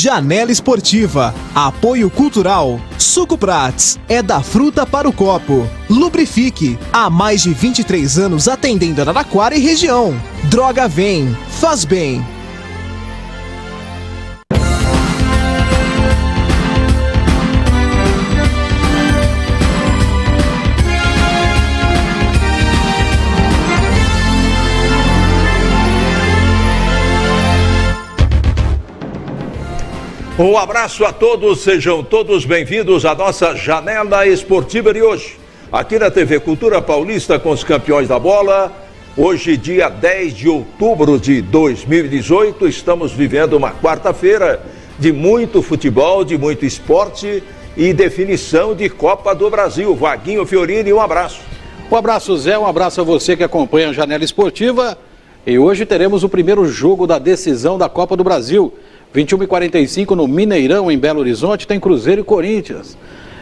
Janela Esportiva. Apoio Cultural. Suco Prats. É da fruta para o copo. Lubrifique. Há mais de 23 anos atendendo Araraquara e região. Droga Vem. Faz bem. Um abraço a todos, sejam todos bem-vindos à nossa Janela Esportiva de hoje. Aqui na TV Cultura Paulista com os campeões da bola. Hoje, dia 10 de outubro de 2018, estamos vivendo uma quarta-feira de muito futebol, de muito esporte e definição de Copa do Brasil. Vaguinho Fiorini, um abraço. Um abraço, Zé, um abraço a você que acompanha a Janela Esportiva. E hoje teremos o primeiro jogo da decisão da Copa do Brasil. 21h45 no Mineirão, em Belo Horizonte, tem Cruzeiro e Corinthians.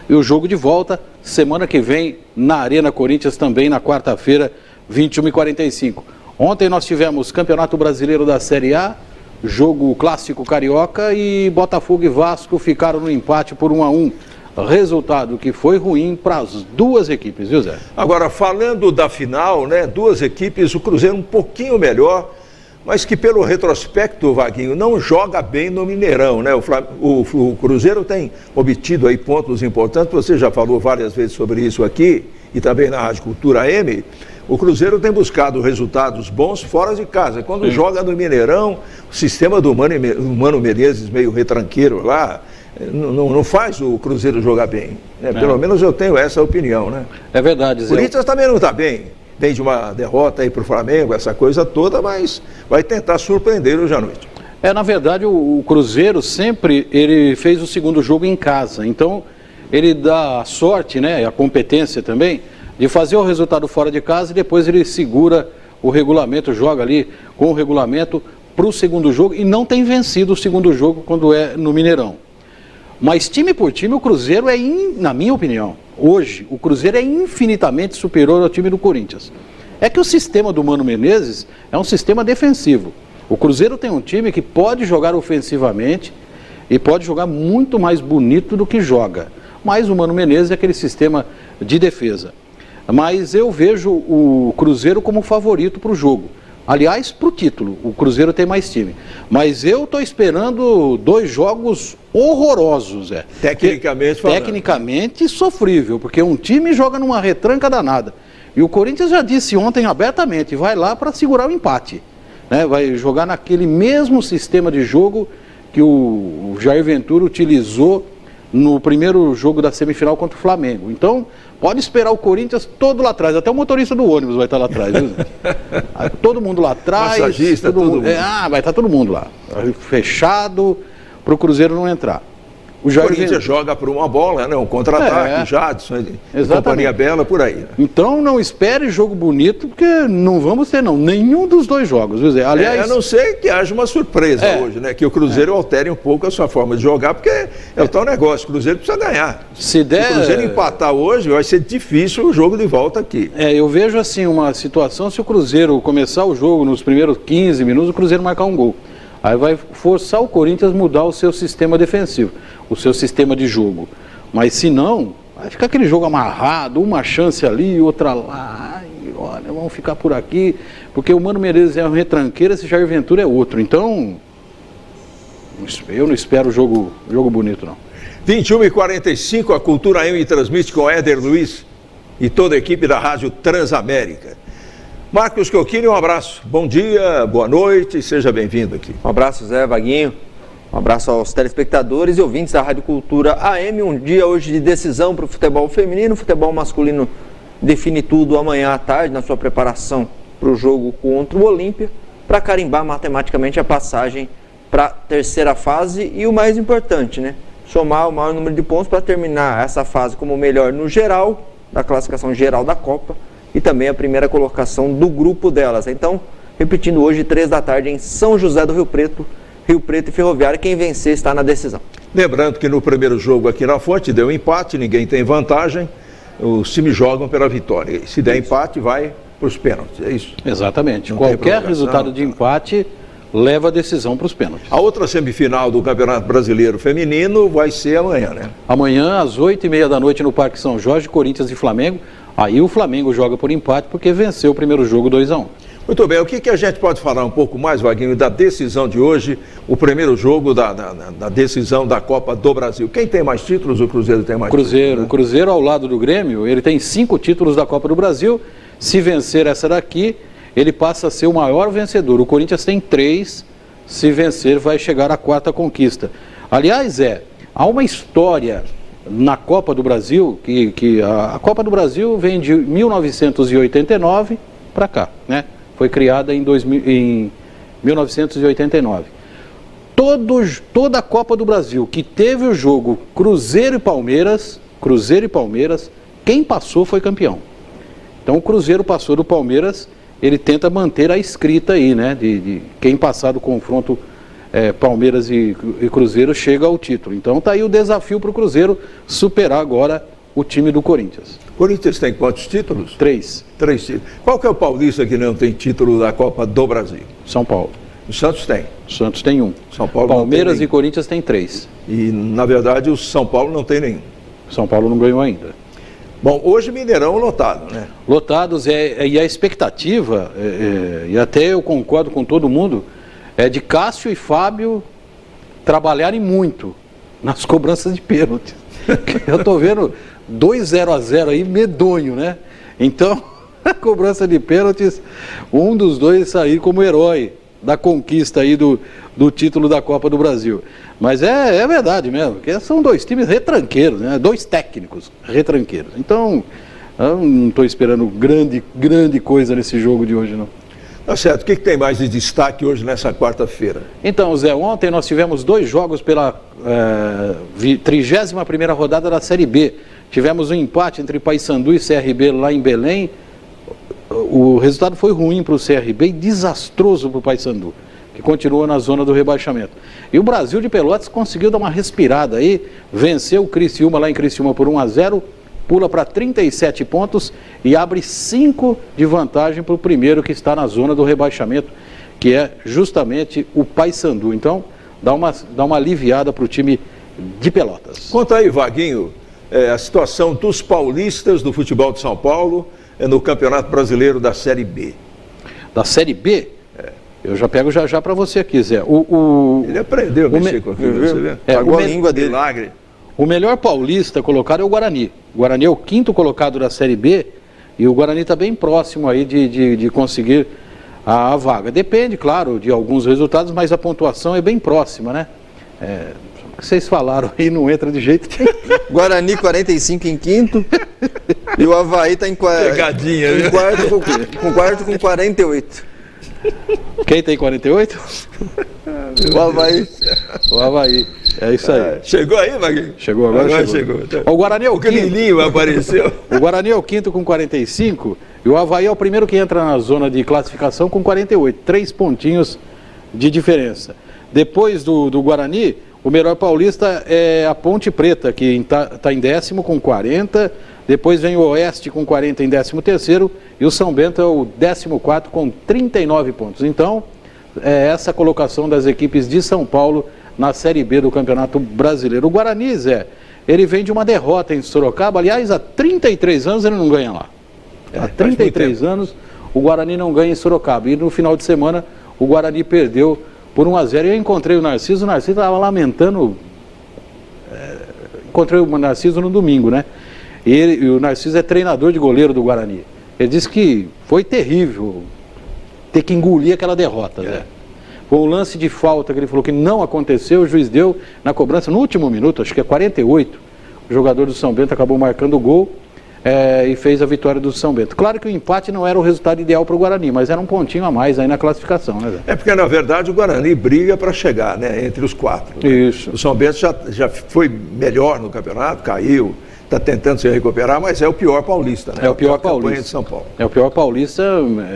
E o jogo de volta, semana que vem, na Arena Corinthians, também na quarta-feira, 21h45. Ontem nós tivemos Campeonato Brasileiro da Série A, jogo clássico carioca, e Botafogo e Vasco ficaram no empate por 1-1. Resultado que foi ruim para as duas equipes, viu, Zé? Agora, falando da final, né? Duas equipes, o Cruzeiro um pouquinho melhor, mas que pelo retrospecto, Vaguinho, não joga bem no Mineirão, né? O Cruzeiro tem obtido aí pontos importantes, você já falou várias vezes sobre isso aqui, e também na Rádio Cultura AM. O Cruzeiro tem buscado resultados bons fora de casa. Quando joga no Mineirão, o sistema do Mano Menezes, meio retranqueiro lá, não faz o Cruzeiro jogar bem, né? Pelo menos eu tenho essa opinião, né? É verdade, Zé. O Corinthians também não está bem. Vem de uma derrota aí para o Flamengo, essa coisa toda, mas vai tentar surpreender hoje à noite. Na verdade, o Cruzeiro sempre ele fez o segundo jogo em casa. Então, ele dá a sorte, né, a competência também, de fazer o resultado fora de casa e depois ele segura o regulamento, joga ali com o regulamento para o segundo jogo e não tem vencido o segundo jogo quando é no Mineirão. Mas time por time, o Cruzeiro na minha opinião, hoje, o Cruzeiro é infinitamente superior ao time do Corinthians. É que o sistema do Mano Menezes é um sistema defensivo. O Cruzeiro tem um time que pode jogar ofensivamente e pode jogar muito mais bonito do que joga. Mas o Mano Menezes é aquele sistema de defesa. Mas eu vejo o Cruzeiro como favorito para o jogo. Aliás, para o título, o Cruzeiro tem mais time. Mas eu estou esperando 2 jogos horrorosos, Tecnicamente sofrível, porque um time joga numa retranca danada. E o Corinthians já disse ontem abertamente, vai lá para segurar o empate. Né? Vai jogar naquele mesmo sistema de jogo que o Jair Ventura utilizou no primeiro jogo da semifinal contra o Flamengo. Então, pode esperar o Corinthians todo lá atrás. Até o motorista do ônibus vai estar lá atrás, viu? Todo mundo lá atrás. Massagista, todo mundo. Vai estar todo mundo lá. Fechado, para o Cruzeiro não entrar. O Corinthians joga por uma bola, né? Um contra-ataque, Jadson, Companhia Bela, por aí. Né? Então não espere jogo bonito, porque não vamos ter nenhum dos 2 jogos, viu, Zé? Aliás, a não ser que haja uma surpresa hoje, né? Que o Cruzeiro altere um pouco a sua forma de jogar, porque é o tal negócio, o Cruzeiro precisa ganhar. Se o Cruzeiro empatar hoje, vai ser difícil o jogo de volta aqui. Eu vejo assim uma situação, se o Cruzeiro começar o jogo nos primeiros 15 minutos, o Cruzeiro marcar um gol. Aí vai forçar o Corinthians a mudar o seu sistema defensivo, o seu sistema de jogo. Mas se não, vai ficar aquele jogo amarrado, uma chance ali, outra lá. E olha, vamos ficar por aqui, porque o Mano Menezes é um retranqueiro, esse Jair Ventura é outro. Então, eu não espero jogo bonito, não. 21h45, a Cultura AM transmite com Éder Luiz e toda a equipe da Rádio Transamérica. Marcos Cocchini, um abraço. Bom dia, boa noite, seja bem-vindo aqui. Um abraço, Zé, Vaguinho. Um abraço aos telespectadores e ouvintes da Rádio Cultura AM. Um dia hoje de decisão para o futebol feminino. O futebol masculino define tudo amanhã à tarde na sua preparação para o jogo contra o Olímpia, para carimbar matematicamente a passagem para a terceira fase e o mais importante, né? Somar o maior número de pontos para terminar essa fase como o melhor no geral, da classificação geral da Copa, e também a primeira colocação do grupo delas. Então, repetindo hoje, 3 da tarde, em São José do Rio Preto e Ferroviária, quem vencer está na decisão. Lembrando que no primeiro jogo aqui na Fonte deu empate, ninguém tem vantagem, os times jogam pela vitória. E se der empate, vai para os pênaltis, é isso? Exatamente. Qualquer resultado de empate leva a decisão para os pênaltis. A outra semifinal do Campeonato Brasileiro Feminino vai ser amanhã, né? Amanhã, às 8h30 da noite, no Parque São Jorge, Corinthians e Flamengo. Aí o Flamengo joga por empate porque venceu o primeiro jogo 2-1. Muito bem, o que a gente pode falar um pouco mais, Vaguinho, da decisão de hoje, o primeiro jogo da decisão da Copa do Brasil? Quem tem mais títulos? O Cruzeiro tem mais títulos, né? O Cruzeiro, ao lado do Grêmio, ele tem 5 títulos da Copa do Brasil. Se vencer essa daqui, ele passa a ser o maior vencedor. O Corinthians tem 3, se vencer vai chegar à 4ª conquista. Aliás, há uma história na Copa do Brasil, que a Copa do Brasil vem de 1989 para cá, né? Foi criada em 1989. Toda a Copa do Brasil que teve o jogo Cruzeiro e Palmeiras, quem passou foi campeão. Então o Cruzeiro passou do Palmeiras, ele tenta manter a escrita aí, né? De quem passar do confronto Palmeiras e Cruzeiro chega ao título. Então tá aí o desafio para o Cruzeiro superar agora o time do Corinthians. O Corinthians tem quantos títulos? 3. 3 títulos. Qual que é o paulista que não tem título da Copa do Brasil? São Paulo. O Santos tem. O Santos tem 1. São Paulo Palmeiras não tem e Corinthians tem 3. E, na verdade, o São Paulo não tem nenhum. São Paulo não ganhou ainda. Bom, hoje Mineirão lotado, né? Lotados, e a expectativa, e até eu concordo com todo mundo, é de Cássio e Fábio trabalharem muito nas cobranças de pênalti. Eu estou vendo 2-0 aí, medonho, né? Então, a cobrança de pênaltis, um dos dois sair como herói da conquista aí do título da Copa do Brasil. Mas é verdade mesmo, porque são 2 times retranqueiros, né? 2 técnicos retranqueiros. Então, eu não estou esperando grande coisa nesse jogo de hoje, não. Tá certo. O que tem mais de destaque hoje nessa quarta-feira? Então, Zé, ontem nós tivemos 2 jogos pela 31ª rodada da Série B. Tivemos um empate entre Paysandu e CRB lá em Belém. O resultado foi ruim para o CRB e desastroso para o Paysandu, que continua na zona do rebaixamento. E o Brasil de Pelotas conseguiu dar uma respirada aí, venceu o Criciúma lá em Criciúma por 1-0, pula para 37 pontos e abre 5 de vantagem para o primeiro que está na zona do rebaixamento, que é justamente o Paysandu. Então, dá uma aliviada para o time de Pelotas. Conta aí, Vaguinho, a situação dos paulistas do futebol de São Paulo no Campeonato Brasileiro da Série B. Da Série B? Eu já pego já para você aqui, Zé. Ele aprendeu a mexer com aquilo, você vê? Pagou a língua dele. Milagre. O melhor paulista colocado é o Guarani. O Guarani é o 5º colocado da Série B e o Guarani está bem próximo aí de conseguir a vaga. Depende, claro, de alguns resultados, mas a pontuação é bem próxima, né? O que vocês falaram aí não entra de jeito nenhum. Guarani 45 em 5º e o Avaí está em Pegadinha, em quarto com 48. Quem tem 48? O Avaí. O Avaí. É isso aí. Chegou aí, Vaguinho? Chegou agora. Chegou. O Guarani é o O Grilinho apareceu. O Guarani é o 5º com 45 e o Avaí é o primeiro que entra na zona de classificação com 48. 3 pontinhos de diferença. Depois do Guarani, o melhor paulista é a Ponte Preta, que está em 10º com 40. Depois vem o Oeste com 40 em 13º e o São Bento é o 14º com 39 pontos. Então, essa colocação das equipes de São Paulo na Série B do Campeonato Brasileiro. O Guarani, Zé, ele vem de uma derrota em Sorocaba. Aliás, há 33 anos ele não ganha lá. Há 33 anos o Guarani não ganha em Sorocaba. E no final de semana o Guarani perdeu por 1-0. Eu encontrei o Narciso estava lamentando. Encontrei o Narciso no domingo, né? E o Narciso é treinador de goleiro do Guarani. Ele disse que foi terrível ter que engolir aquela derrota, Zé. Foi um lance de falta que ele falou que não aconteceu, o juiz deu na cobrança no último minuto, acho que é 48. O jogador do São Bento acabou marcando o gol e fez a vitória do São Bento. Claro que o empate não era o resultado ideal para o Guarani, mas era um pontinho a mais aí na classificação, né, Zé? É porque, na verdade, o Guarani briga para chegar, né, entre os 4. Né? Isso. O São Bento já foi melhor no campeonato, caiu, está tentando se recuperar, mas é o pior paulista, né? É o pior paulista. De São Paulo. É o pior paulista,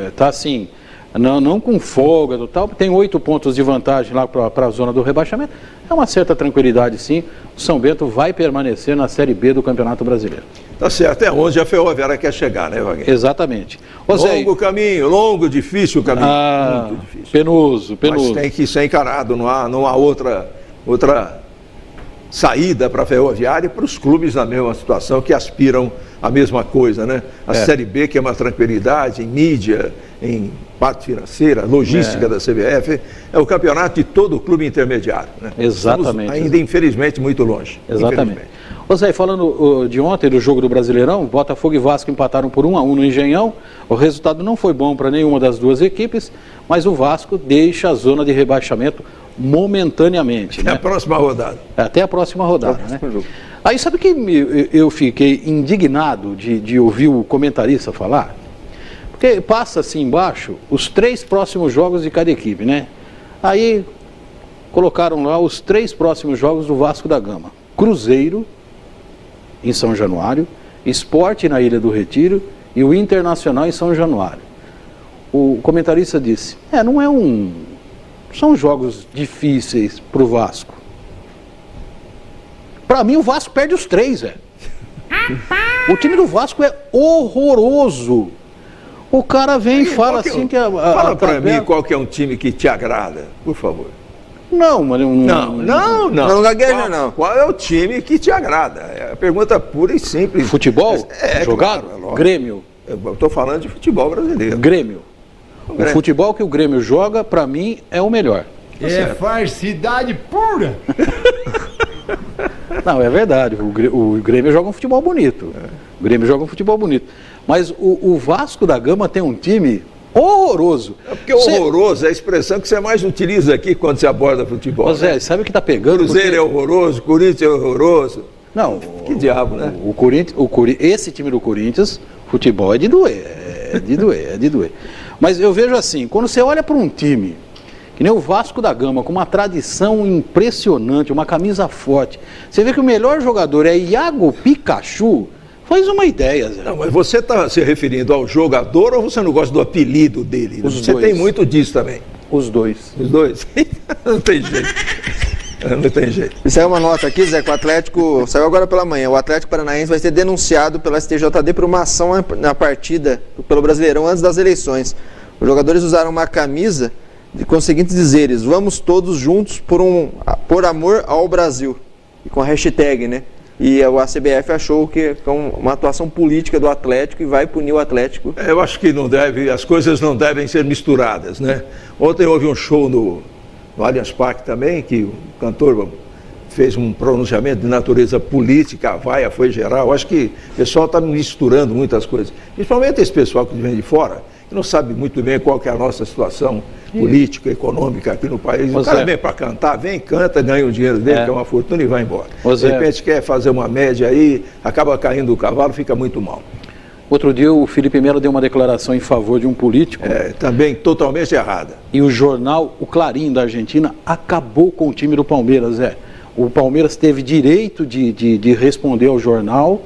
está assim, não com folga do tal, tem 8 pontos de vantagem lá para a zona do rebaixamento. é uma certa tranquilidade, sim. O São Bento vai permanecer na Série B do Campeonato Brasileiro. Tá certo, é onde a Ferroviária quer chegar, né, Wagner? Exatamente. Ô, Zé, longo caminho, longo, difícil caminho. Muito difícil. Penoso. Mas tem que ser encarado, não há outra saída para a Ferroviária e para os clubes na mesma situação que aspiram a mesma coisa, né? A Série B, que é uma tranquilidade em mídia, em parte financeira, logística da CBF, é o campeonato de todo o clube intermediário, né? Exatamente. Estamos ainda, infelizmente, muito longe. Exatamente. Ô Zé, falando de ontem, do jogo do Brasileirão, Botafogo e Vasco empataram por 1-1 no Engenhão. O resultado não foi bom para nenhuma das duas equipes, mas o Vasco deixa a zona de rebaixamento momentaneamente. Até a próxima rodada. Até a próxima rodada, né? Aí sabe que eu fiquei indignado de ouvir o comentarista falar? Porque passa assim embaixo os 3 próximos jogos de cada equipe, né? Aí colocaram lá os 3 próximos jogos do Vasco da Gama. Cruzeiro, em São Januário, Sport na Ilha do Retiro e o Internacional em São Januário. O comentarista disse, são jogos difíceis para o Vasco. Para mim o Vasco perde os 3, velho. O time do Vasco é horroroso. O cara vem e fala assim que fala para mim qual que é um time que te agrada, por favor. Não, mas não gagueja, não. Qual é o time que te agrada? É a pergunta pura e simples. Futebol? Jogado? Claro, Grêmio. Eu estou falando de futebol brasileiro. Grêmio. O futebol que o Grêmio joga, para mim, é o melhor. É falsidade pura. Não, é verdade. O Grêmio joga um futebol bonito. O Grêmio joga um futebol bonito. Mas o Vasco da Gama tem um time horroroso. É porque horroroso é a expressão que você mais utiliza aqui quando você aborda futebol. Zé, né? Sabe o que está pegando? Cruzeiro é horroroso, Corinthians é horroroso. Não. Que diabo, né? Esse time do Corinthians, futebol é de doer. É de doer. Mas eu vejo assim, quando você olha para um time que nem o Vasco da Gama, com uma tradição impressionante, uma camisa forte, você vê que o melhor jogador é Iago Pikachu. Faz uma ideia, Zé. Não, mas você está se referindo ao jogador ou você não gosta do apelido dele? Você tem muito disso também. Os dois. Os dois? Não tem jeito. Não tem jeito. E saiu uma nota aqui, Zé, que o Atlético, saiu agora pela manhã, o Atlético Paranaense vai ser denunciado pela STJD por uma ação na partida pelo Brasileirão antes das eleições. Os jogadores usaram uma camisa com os seguintes dizeres: vamos todos juntos por amor ao Brasil. E com a hashtag, né? E a CBF achou que é uma atuação política do Atlético e vai punir o Atlético. Eu acho que as coisas não devem ser misturadas, né? Ontem houve um show no Allianz Parque também, que o cantor fez um pronunciamento de natureza política, a vaia foi geral. Eu acho que o pessoal está misturando muitas coisas. Principalmente esse pessoal que vem de fora, que não sabe muito bem qual que é a nossa situação política, econômica aqui no país. O cara vem para cantar, canta, ganha o dinheiro dele, que é uma fortuna, e vai embora. De repente quer fazer uma média aí, acaba caindo o cavalo, fica muito mal. Outro dia o Felipe Melo deu uma declaração em favor de um político. Também totalmente errada. E o jornal, o Clarim da Argentina, acabou com o time do Palmeiras, O Palmeiras teve direito de responder ao jornal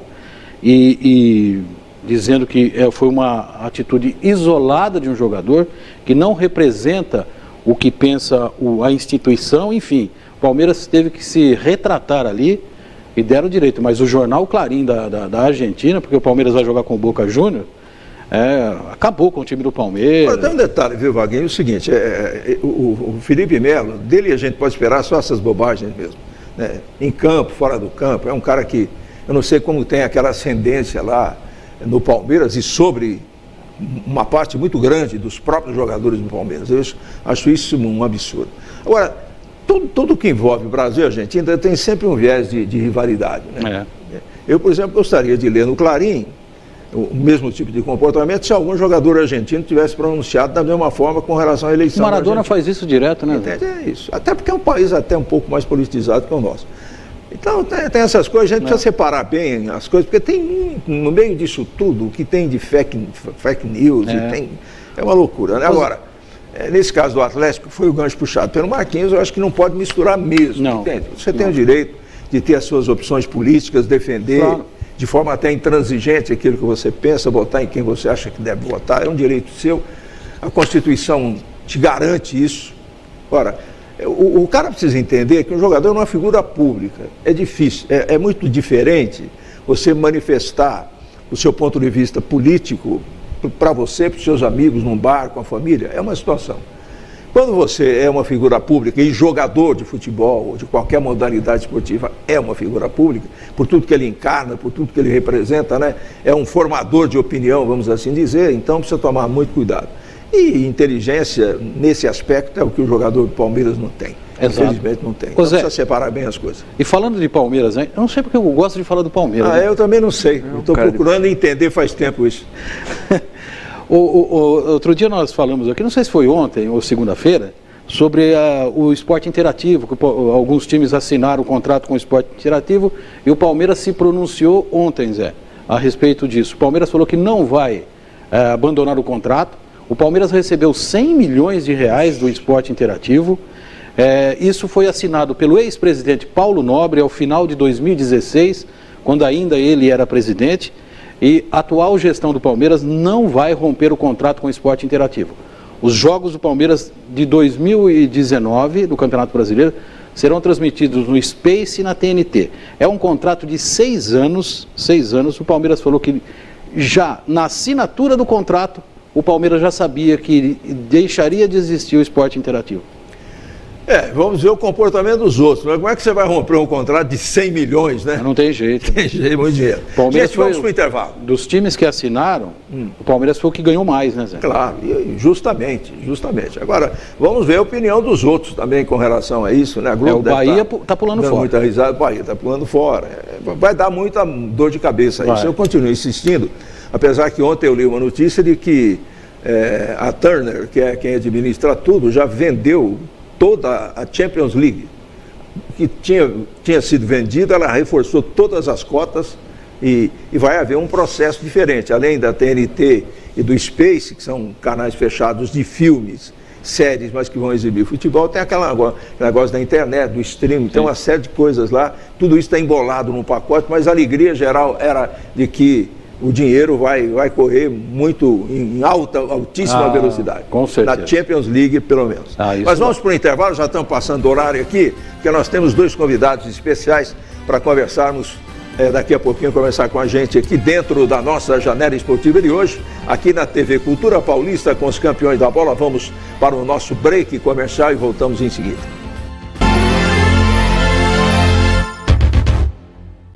e dizendo que foi uma atitude isolada de um jogador que não representa o que pensa a instituição, enfim. O Palmeiras teve que se retratar ali e deram direito, mas o jornal Clarim da Argentina, porque o Palmeiras vai jogar com o Boca Júnior, acabou com o time do Palmeiras. Tem um detalhe, viu, Vaguinho? É o seguinte, o Felipe Melo, dele a gente pode esperar só essas bobagens mesmo. Né? Em campo, fora do campo, é um cara que, eu não sei como tem aquela ascendência lá no Palmeiras e sobre uma parte muito grande dos próprios jogadores do Palmeiras. Eu acho isso um absurdo. Agora, tudo que envolve o Brasil e a Argentina tem sempre um viés de rivalidade. Né? Eu, por exemplo, gostaria de ler no Clarim o mesmo tipo de comportamento se algum jogador argentino tivesse pronunciado da mesma forma com relação à eleição. O Maradona faz isso direto, né? É isso. Até porque é um país até um pouco mais politizado que o nosso. Então, tem essas coisas, a gente precisa separar bem as coisas, porque tem, no meio disso tudo, o que tem de fake news, é uma loucura. Né? Agora, nesse caso do Atlético, foi o gancho puxado pelo Marquinhos, eu acho que não pode misturar mesmo. Não. Entende? Você tem o direito de ter as suas opções políticas, defender de forma até intransigente aquilo que você pensa, votar em quem você acha que deve votar, é um direito seu. A Constituição te garante isso. Ora, O cara precisa entender que um jogador é uma figura pública. É difícil, é muito diferente você manifestar o seu ponto de vista político para você, para os seus amigos, num bar, com a família. É uma situação. Quando você é uma figura pública e jogador de futebol ou de qualquer modalidade esportiva é uma figura pública, por tudo que ele encarna, por tudo que ele representa, né? É um formador de opinião, vamos assim dizer, então precisa tomar muito cuidado. E inteligência, nesse aspecto, é o que o jogador do Palmeiras não tem. Exato. Infelizmente não tem. Então precisa separar bem as coisas. E falando de Palmeiras, hein? Eu não sei porque eu gosto de falar do Palmeiras. Eu também não sei. Estou procurando entender faz tempo isso. Outro dia nós falamos aqui, não sei se foi ontem ou segunda-feira, sobre o esporte interativo, que alguns times assinaram o contrato com o esporte interativo e o Palmeiras se pronunciou ontem, Zé, a respeito disso. O Palmeiras falou que não vai abandonar o contrato. O Palmeiras recebeu 100 milhões de reais do esporte interativo. Isso foi assinado pelo ex-presidente Paulo Nobre ao final de 2016, quando ainda ele era presidente. E a atual gestão do Palmeiras não vai romper o contrato com o esporte interativo. Os jogos do Palmeiras de 2019, do Campeonato Brasileiro, serão transmitidos no Space e na TNT. É um contrato de 6 anos. 6 anos. O Palmeiras falou que já na assinatura do contrato, o Palmeiras já sabia que deixaria de existir o esporte interativo. Vamos ver o comportamento dos outros. Como é que você vai romper um contrato de 100 milhões, né? Não tem jeito. Tem jeito, muito dinheiro. Palmeiras vamos para o intervalo. Dos times que assinaram, o Palmeiras foi o que ganhou mais, né, Zé? Claro, justamente. Agora, vamos ver a opinião dos outros também com relação a isso, né? O Bahia está pulando fora. Muita risada, o Bahia está pulando fora. Vai dar muita dor de cabeça isso. Eu continuo insistindo, apesar que ontem eu li uma notícia de que a Turner, que é quem administra tudo, já vendeu toda a Champions League, que tinha sido vendida, ela reforçou todas as cotas e vai haver um processo diferente. Além da TNT e do Space, que são canais fechados de filmes, séries, mas que vão exibir futebol, tem aquele negócio da internet, do streaming, tem uma série de coisas lá, tudo isso está embolado num pacote, mas a alegria geral era de que o dinheiro vai correr muito em altíssima velocidade. Com certeza. Na Champions League, pelo menos. Mas vamos para o intervalo, já estamos passando do horário aqui, porque nós temos 2 convidados especiais para conversarmos daqui a pouquinho, conversar com a gente aqui dentro da nossa janela esportiva de hoje, aqui na TV Cultura Paulista, com os campeões da bola. Vamos para o nosso break comercial e voltamos em seguida.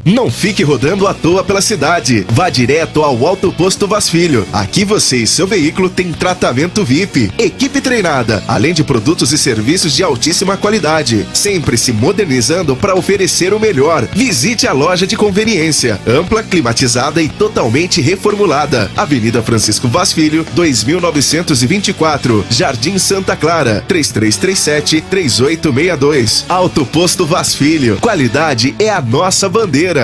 Não fique rodando à toa pela cidade. Vá direto ao Auto Posto Vaz Filho. Aqui você e seu veículo têm tratamento VIP, equipe treinada, além de produtos e serviços de altíssima qualidade, sempre se modernizando para oferecer o melhor. Visite a loja de conveniência, ampla, climatizada e totalmente reformulada. Avenida Francisco Vaz Filho, 2924, Jardim Santa Clara, 3337-3862. Auto Posto Vaz Filho. Qualidade é a nossa bandeira.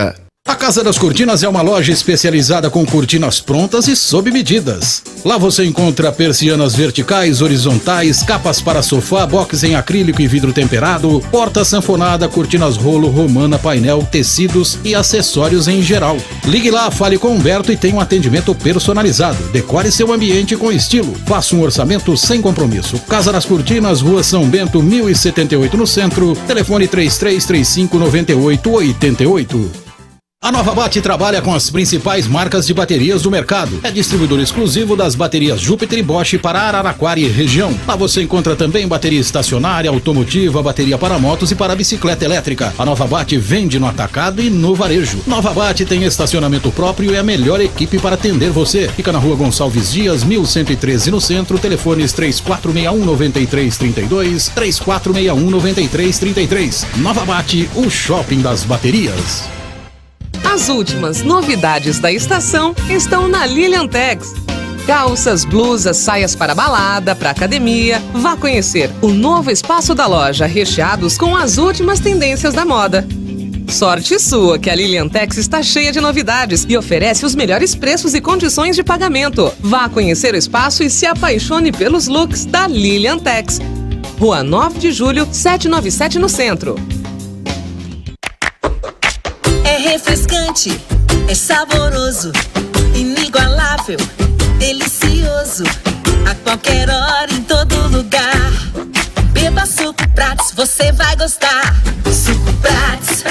A Casa das Cortinas é uma loja especializada com cortinas prontas e sob medidas. Lá você encontra persianas verticais, horizontais, capas para sofá, box em acrílico e vidro temperado, porta sanfonada, cortinas rolo, romana, painel, tecidos e acessórios em geral. Ligue lá, fale com Humberto e tenha um atendimento personalizado. Decore seu ambiente com estilo. Faça um orçamento sem compromisso. Casa das Cortinas, Rua São Bento, 1078 no centro. Telefone 3335-9888. A Nova Bate trabalha com as principais marcas de baterias do mercado. É distribuidor exclusivo das baterias Júpiter e Bosch para Araraquara e região. Lá você encontra também bateria estacionária, automotiva, bateria para motos e para bicicleta elétrica. A Nova Bate vende no atacado e no varejo. Nova Bate tem estacionamento próprio e a melhor equipe para atender você. Fica na Rua Gonçalves Dias, 1113 no centro. Telefones 3461-9332, 3461-9333. Nova Bate, o shopping das baterias. As últimas novidades da estação estão na Lilian Tags. Calças, blusas, saias para balada, para academia. Vá conhecer o novo espaço da loja, recheados com as últimas tendências da moda. Sorte sua que a Lilian Tags está cheia de novidades e oferece os melhores preços e condições de pagamento. Vá conhecer o espaço e se apaixone pelos looks da Lilian Tags. Rua 9 de Julho, 797 no centro. É refrescante, é saboroso, inigualável, delicioso. A qualquer hora, em todo lugar. Beba suco Prats, Prats, você vai gostar. Suco Prats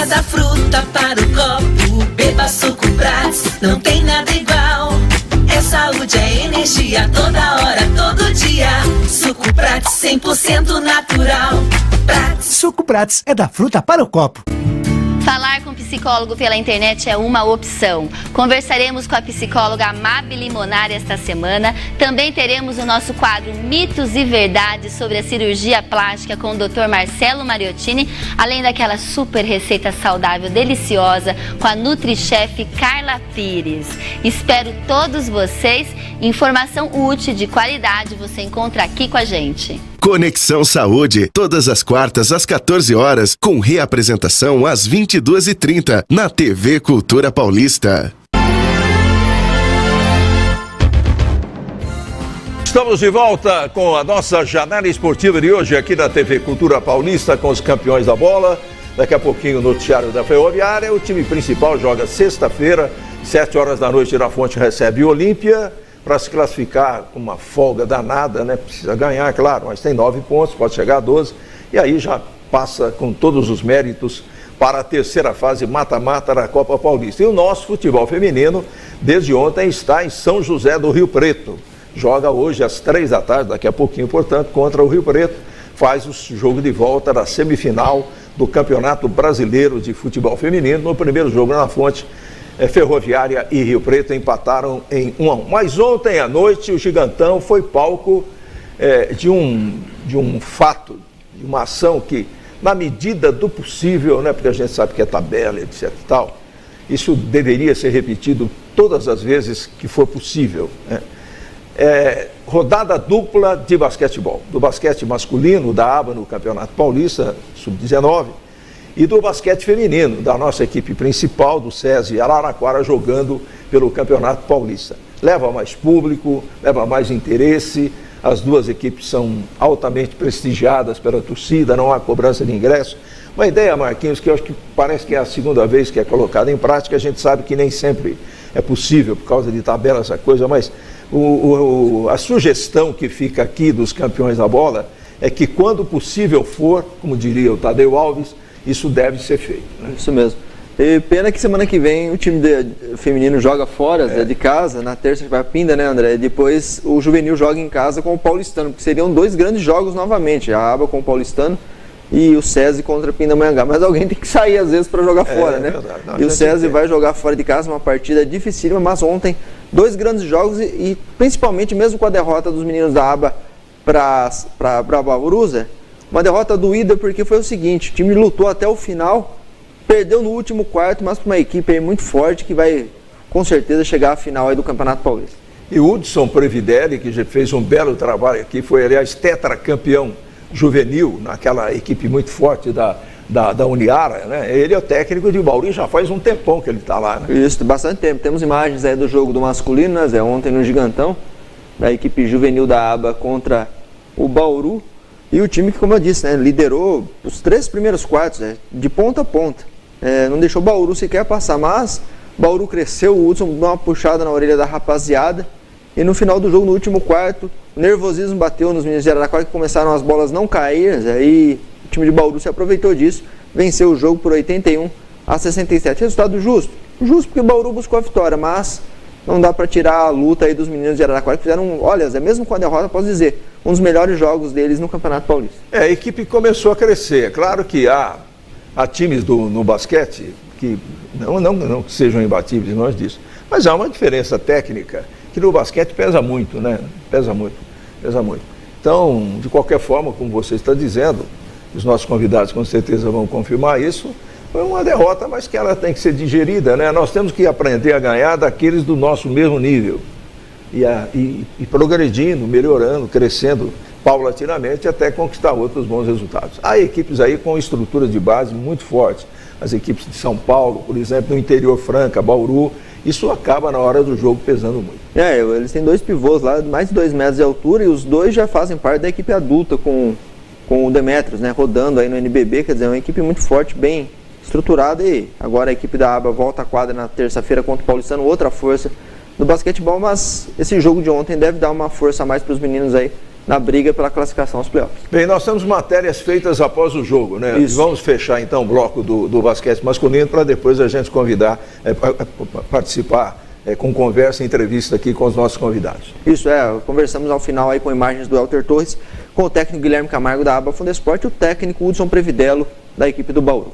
é da fruta para o copo. Beba Suco Prats, não tem nada igual. É saúde, é energia, toda hora, todo dia. Suco Prats 100% natural. Prats. Suco Prats é da fruta para o copo. Falar com psicólogo pela internet é uma opção. Conversaremos com a psicóloga Amabile Monari esta semana. Também teremos o nosso quadro Mitos e Verdades sobre a cirurgia plástica com o Dr. Marcelo Mariottini, além daquela super receita saudável deliciosa com a NutriChef Carla Pires. Espero todos vocês. Informação útil de qualidade você encontra aqui com a gente. Conexão Saúde, todas as quartas às 14 horas, com reapresentação às 22h30, na TV Cultura Paulista. Estamos de volta com a nossa janela esportiva de hoje aqui na TV Cultura Paulista com os campeões da bola. Daqui a pouquinho o noticiário da Ferroviária. O time principal joga sexta-feira, 7 horas da noite, na Fonte recebe o Olímpia. Para se classificar com uma folga danada, né? Precisa ganhar, claro, mas tem 9 pontos, pode chegar a 12, e aí já passa com todos os méritos para a terceira fase mata-mata da Copa Paulista. E o nosso futebol feminino, desde ontem, está em São José do Rio Preto. Joga hoje às 3 da tarde, daqui a pouquinho, portanto, contra o Rio Preto. Faz o jogo de volta da semifinal do Campeonato Brasileiro de Futebol Feminino. No primeiro jogo na Fonte, Ferroviária e Rio Preto empataram em 1-1. Mas ontem à noite o Gigantão foi palco de um fato, de uma ação que, na medida do possível, né, porque a gente sabe que é tabela, etc e tal, isso deveria ser repetido todas as vezes que for possível, né? Rodada dupla de basquetebol, do basquete masculino da ABA no Campeonato Paulista, Sub-19, e do basquete feminino, da nossa equipe principal, do SESI Araraquara, jogando pelo Campeonato Paulista. Leva mais público, leva mais interesse, as duas equipes são altamente prestigiadas pela torcida, não há cobrança de ingresso. Uma ideia, Marquinhos, que eu acho que parece que é a segunda vez que é colocada em prática, a gente sabe que nem sempre é possível por causa de tabela, essa coisa, mas a sugestão que fica aqui dos campeões da bola é que quando possível for, como diria o Tadeu Alves, isso deve ser feito, né? Isso mesmo. E pena que semana que vem o time feminino joga fora de casa, na terça vai a Pinda, né, André? E depois o juvenil joga em casa com o Paulistano, porque seriam 2 grandes jogos novamente, a ABA com o Paulistano e o SESI contra a Pindamonhangaba. Mas alguém tem que sair às vezes para jogar fora, né? Verdade. Não, e o SESI vai jogar fora de casa, uma partida dificílima, mas ontem 2 grandes jogos e principalmente mesmo com a derrota dos meninos da ABA para Bauru, uma derrota doída porque foi o seguinte, o time lutou até o final, perdeu no último quarto, mas para uma equipe aí muito forte que vai com certeza chegar à final aí do Campeonato Paulista. E o Hudson Previdelli, que já fez um belo trabalho aqui, foi aliás tetracampeão juvenil naquela equipe muito forte da Uniara, né? Ele é o técnico de Bauru, já faz um tempão que ele está lá, né? Isso, bastante tempo. Temos imagens aí do jogo do masculino, né, Zé? Ontem no Gigantão, da equipe juvenil da ABA contra o Bauru. E o time que, como eu disse, né, liderou os 3 primeiros quartos, de ponta a ponta. Não deixou o Bauru sequer passar, mas Bauru cresceu, o Hudson deu uma puxada na orelha da rapaziada. E no final do jogo, no último quarto, o nervosismo bateu nos meninos de Araraquara, que começaram as bolas não cair. Aí o time de Bauru se aproveitou disso, venceu o jogo por 81-67. Resultado justo? Justo porque o Bauru buscou a vitória, mas não dá para tirar a luta aí dos meninos de Araraquara, que fizeram, olha, mesmo com a derrota, posso dizer, um dos melhores jogos deles no Campeonato Paulista. A equipe começou a crescer. É claro que há times no basquete que não que sejam imbatíveis, longe disso, mas há uma diferença técnica que no basquete pesa muito, né? Pesa muito. Então, de qualquer forma, como você está dizendo, os nossos convidados com certeza vão confirmar isso, foi uma derrota, mas que ela tem que ser digerida, né? Nós temos que aprender a ganhar daqueles do nosso mesmo nível e progredindo, melhorando, crescendo paulatinamente até conquistar outros bons resultados. Há equipes aí com estrutura de base muito fortes, as equipes de São Paulo, por exemplo, no interior Franca, Bauru, isso acaba na hora do jogo pesando muito. Eles têm 2 pivôs lá, mais de 2 metros de altura, e os 2 já fazem parte da equipe adulta com o Demetrios, né, rodando aí no NBB, quer dizer, é uma equipe muito forte, bem estruturada, e agora a equipe da ABA volta à quadra na terça-feira contra o Paulistano, outra força do basquetebol, mas esse jogo de ontem deve dar uma força a mais para os meninos aí, na briga pela classificação aos playoffs. Bem, nós temos matérias feitas após o jogo, né? Isso. Vamos fechar então o bloco do basquete masculino para depois a gente convidar, participar com conversa e entrevista aqui com os nossos convidados. Isso, conversamos ao final aí com imagens do Elter Torres, com o técnico Guilherme Camargo da ABA Fundesport e o técnico Hudson Previdelo da equipe do Bauru.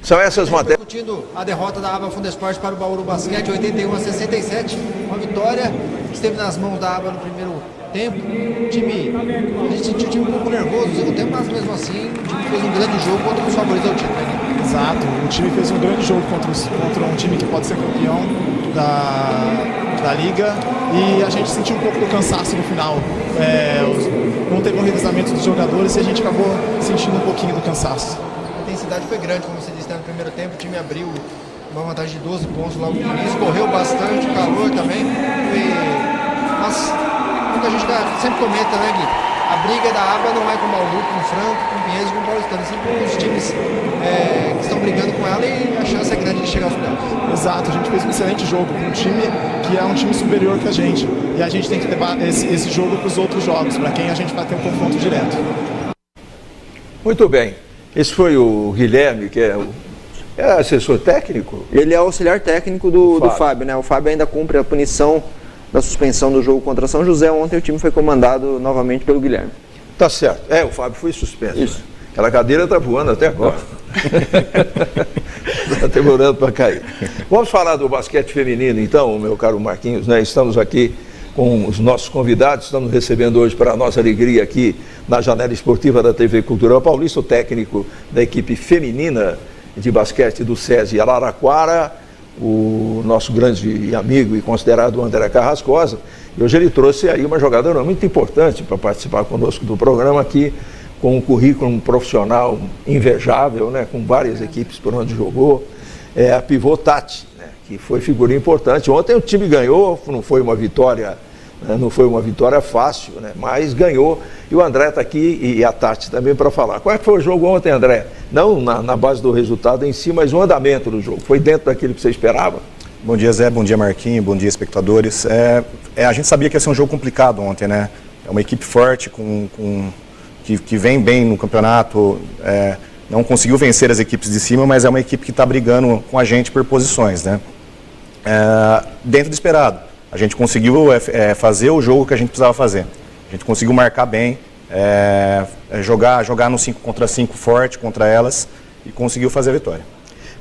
São essas matérias. Discutindo a derrota da ABA Fundesport para o Bauru Basquete, 81-67, uma vitória que esteve nas mãos da ABA no primeiro tempo. A gente sentiu o time um pouco nervoso no segundo tempo, mas mesmo assim o time fez um grande jogo contra os favoritos ao título. Exato, o time fez um grande jogo contra um time que pode ser campeão da liga, e a gente sentiu um pouco do cansaço no final. Não teve um revezamento dos jogadores e a gente acabou sentindo um pouquinho do cansaço. A intensidade foi grande, como você disse, no primeiro tempo o time abriu uma vantagem de 12 pontos logo no início, correu bastante, calor também, mas como a gente sempre comenta, né, Gui? A briga da ABA não é com o Bauru, com o Franco, com o Pinheiros e com o Paulistano, sempre com os times que estão brigando com ela, e a chance é grande de chegar aos playoffs. Exato, a gente fez um excelente jogo com um time que é um time superior que a gente, e a gente tem que levar esse jogo para os outros jogos, para quem a gente vai ter um confronto direto. Muito bem, esse foi o Guilherme, que é assessor técnico? Ele é auxiliar técnico do Fábio, né? O Fábio ainda cumpre a punição da suspensão do jogo contra São José. Ontem o time foi comandado novamente pelo Guilherme. Tá certo. O Fábio foi suspenso. Isso. Né? Aquela cadeira está voando até agora. Está demorando para cair. Vamos falar do basquete feminino, então, meu caro Marquinhos, né? Estamos aqui com os nossos convidados, estamos recebendo hoje, para a nossa alegria, aqui na janela esportiva da TV Cultural Paulista, o técnico da equipe feminina de basquete do SESI Araraquara, o nosso grande amigo e considerado André Carrascosa. E hoje ele trouxe aí uma jogadora muito importante para participar conosco do programa aqui, com um currículo profissional invejável, né, com várias equipes por onde jogou, a pivô Tati, né, que foi figura importante. Ontem o time ganhou, não foi uma vitória, né, não foi uma vitória fácil, né, mas ganhou. E o André está aqui e a Tati também para falar. Qual é que foi o jogo ontem, André? Não na base do resultado em si, mas o andamento do jogo. Foi dentro daquilo que você esperava? Bom dia, Zé. Bom dia, Marquinhos. Bom dia, espectadores. A gente sabia que ia ser um jogo complicado ontem, né? É uma equipe forte, que vem bem no campeonato. Não conseguiu vencer as equipes de cima, mas é uma equipe que está brigando com a gente por posições, né? Dentro do esperado. A gente conseguiu fazer o jogo que a gente precisava fazer. A gente conseguiu marcar bem, jogar no 5 contra 5 forte contra elas e conseguiu fazer a vitória.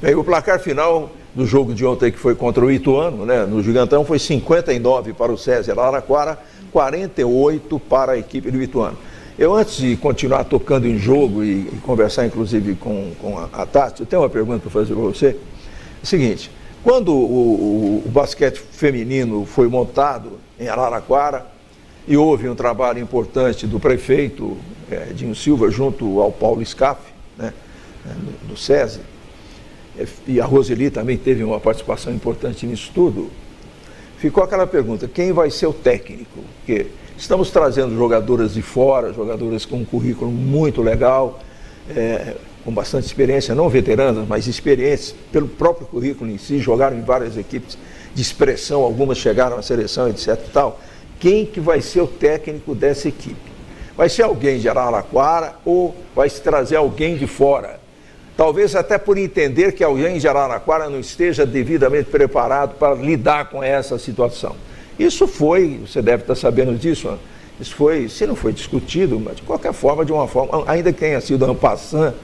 Bem, o placar final do jogo de ontem, que foi contra o Ituano, né, no Gigantão, foi 59 para o SESI Araraquara, 48 para a equipe do Ituano. Eu, antes de continuar tocando em jogo e conversar, inclusive, com a Tati, eu tenho uma pergunta para fazer para você. É o seguinte, quando o basquete feminino foi montado em Araraquara, e houve um trabalho importante do prefeito Dinho Silva junto ao Paulo Scaff, né, do SESI, e a Roseli também teve uma participação importante nisso tudo, ficou aquela pergunta, quem vai ser o técnico? Porque estamos trazendo jogadoras de fora, jogadoras com um currículo muito legal, com bastante experiência, não veteranas, mas experientes pelo próprio currículo em si, jogaram em várias equipes de expressão, algumas chegaram à seleção, etc. e tal. Quem que vai ser o técnico dessa equipe? Vai ser alguém de Araraquara ou vai se trazer alguém de fora? Talvez até por entender que alguém de Araraquara não esteja devidamente preparado para lidar com essa situação. Isso foi, você deve estar sabendo disso, isso foi, se não foi discutido, mas de qualquer forma, de uma forma, ainda que tenha sido en passant,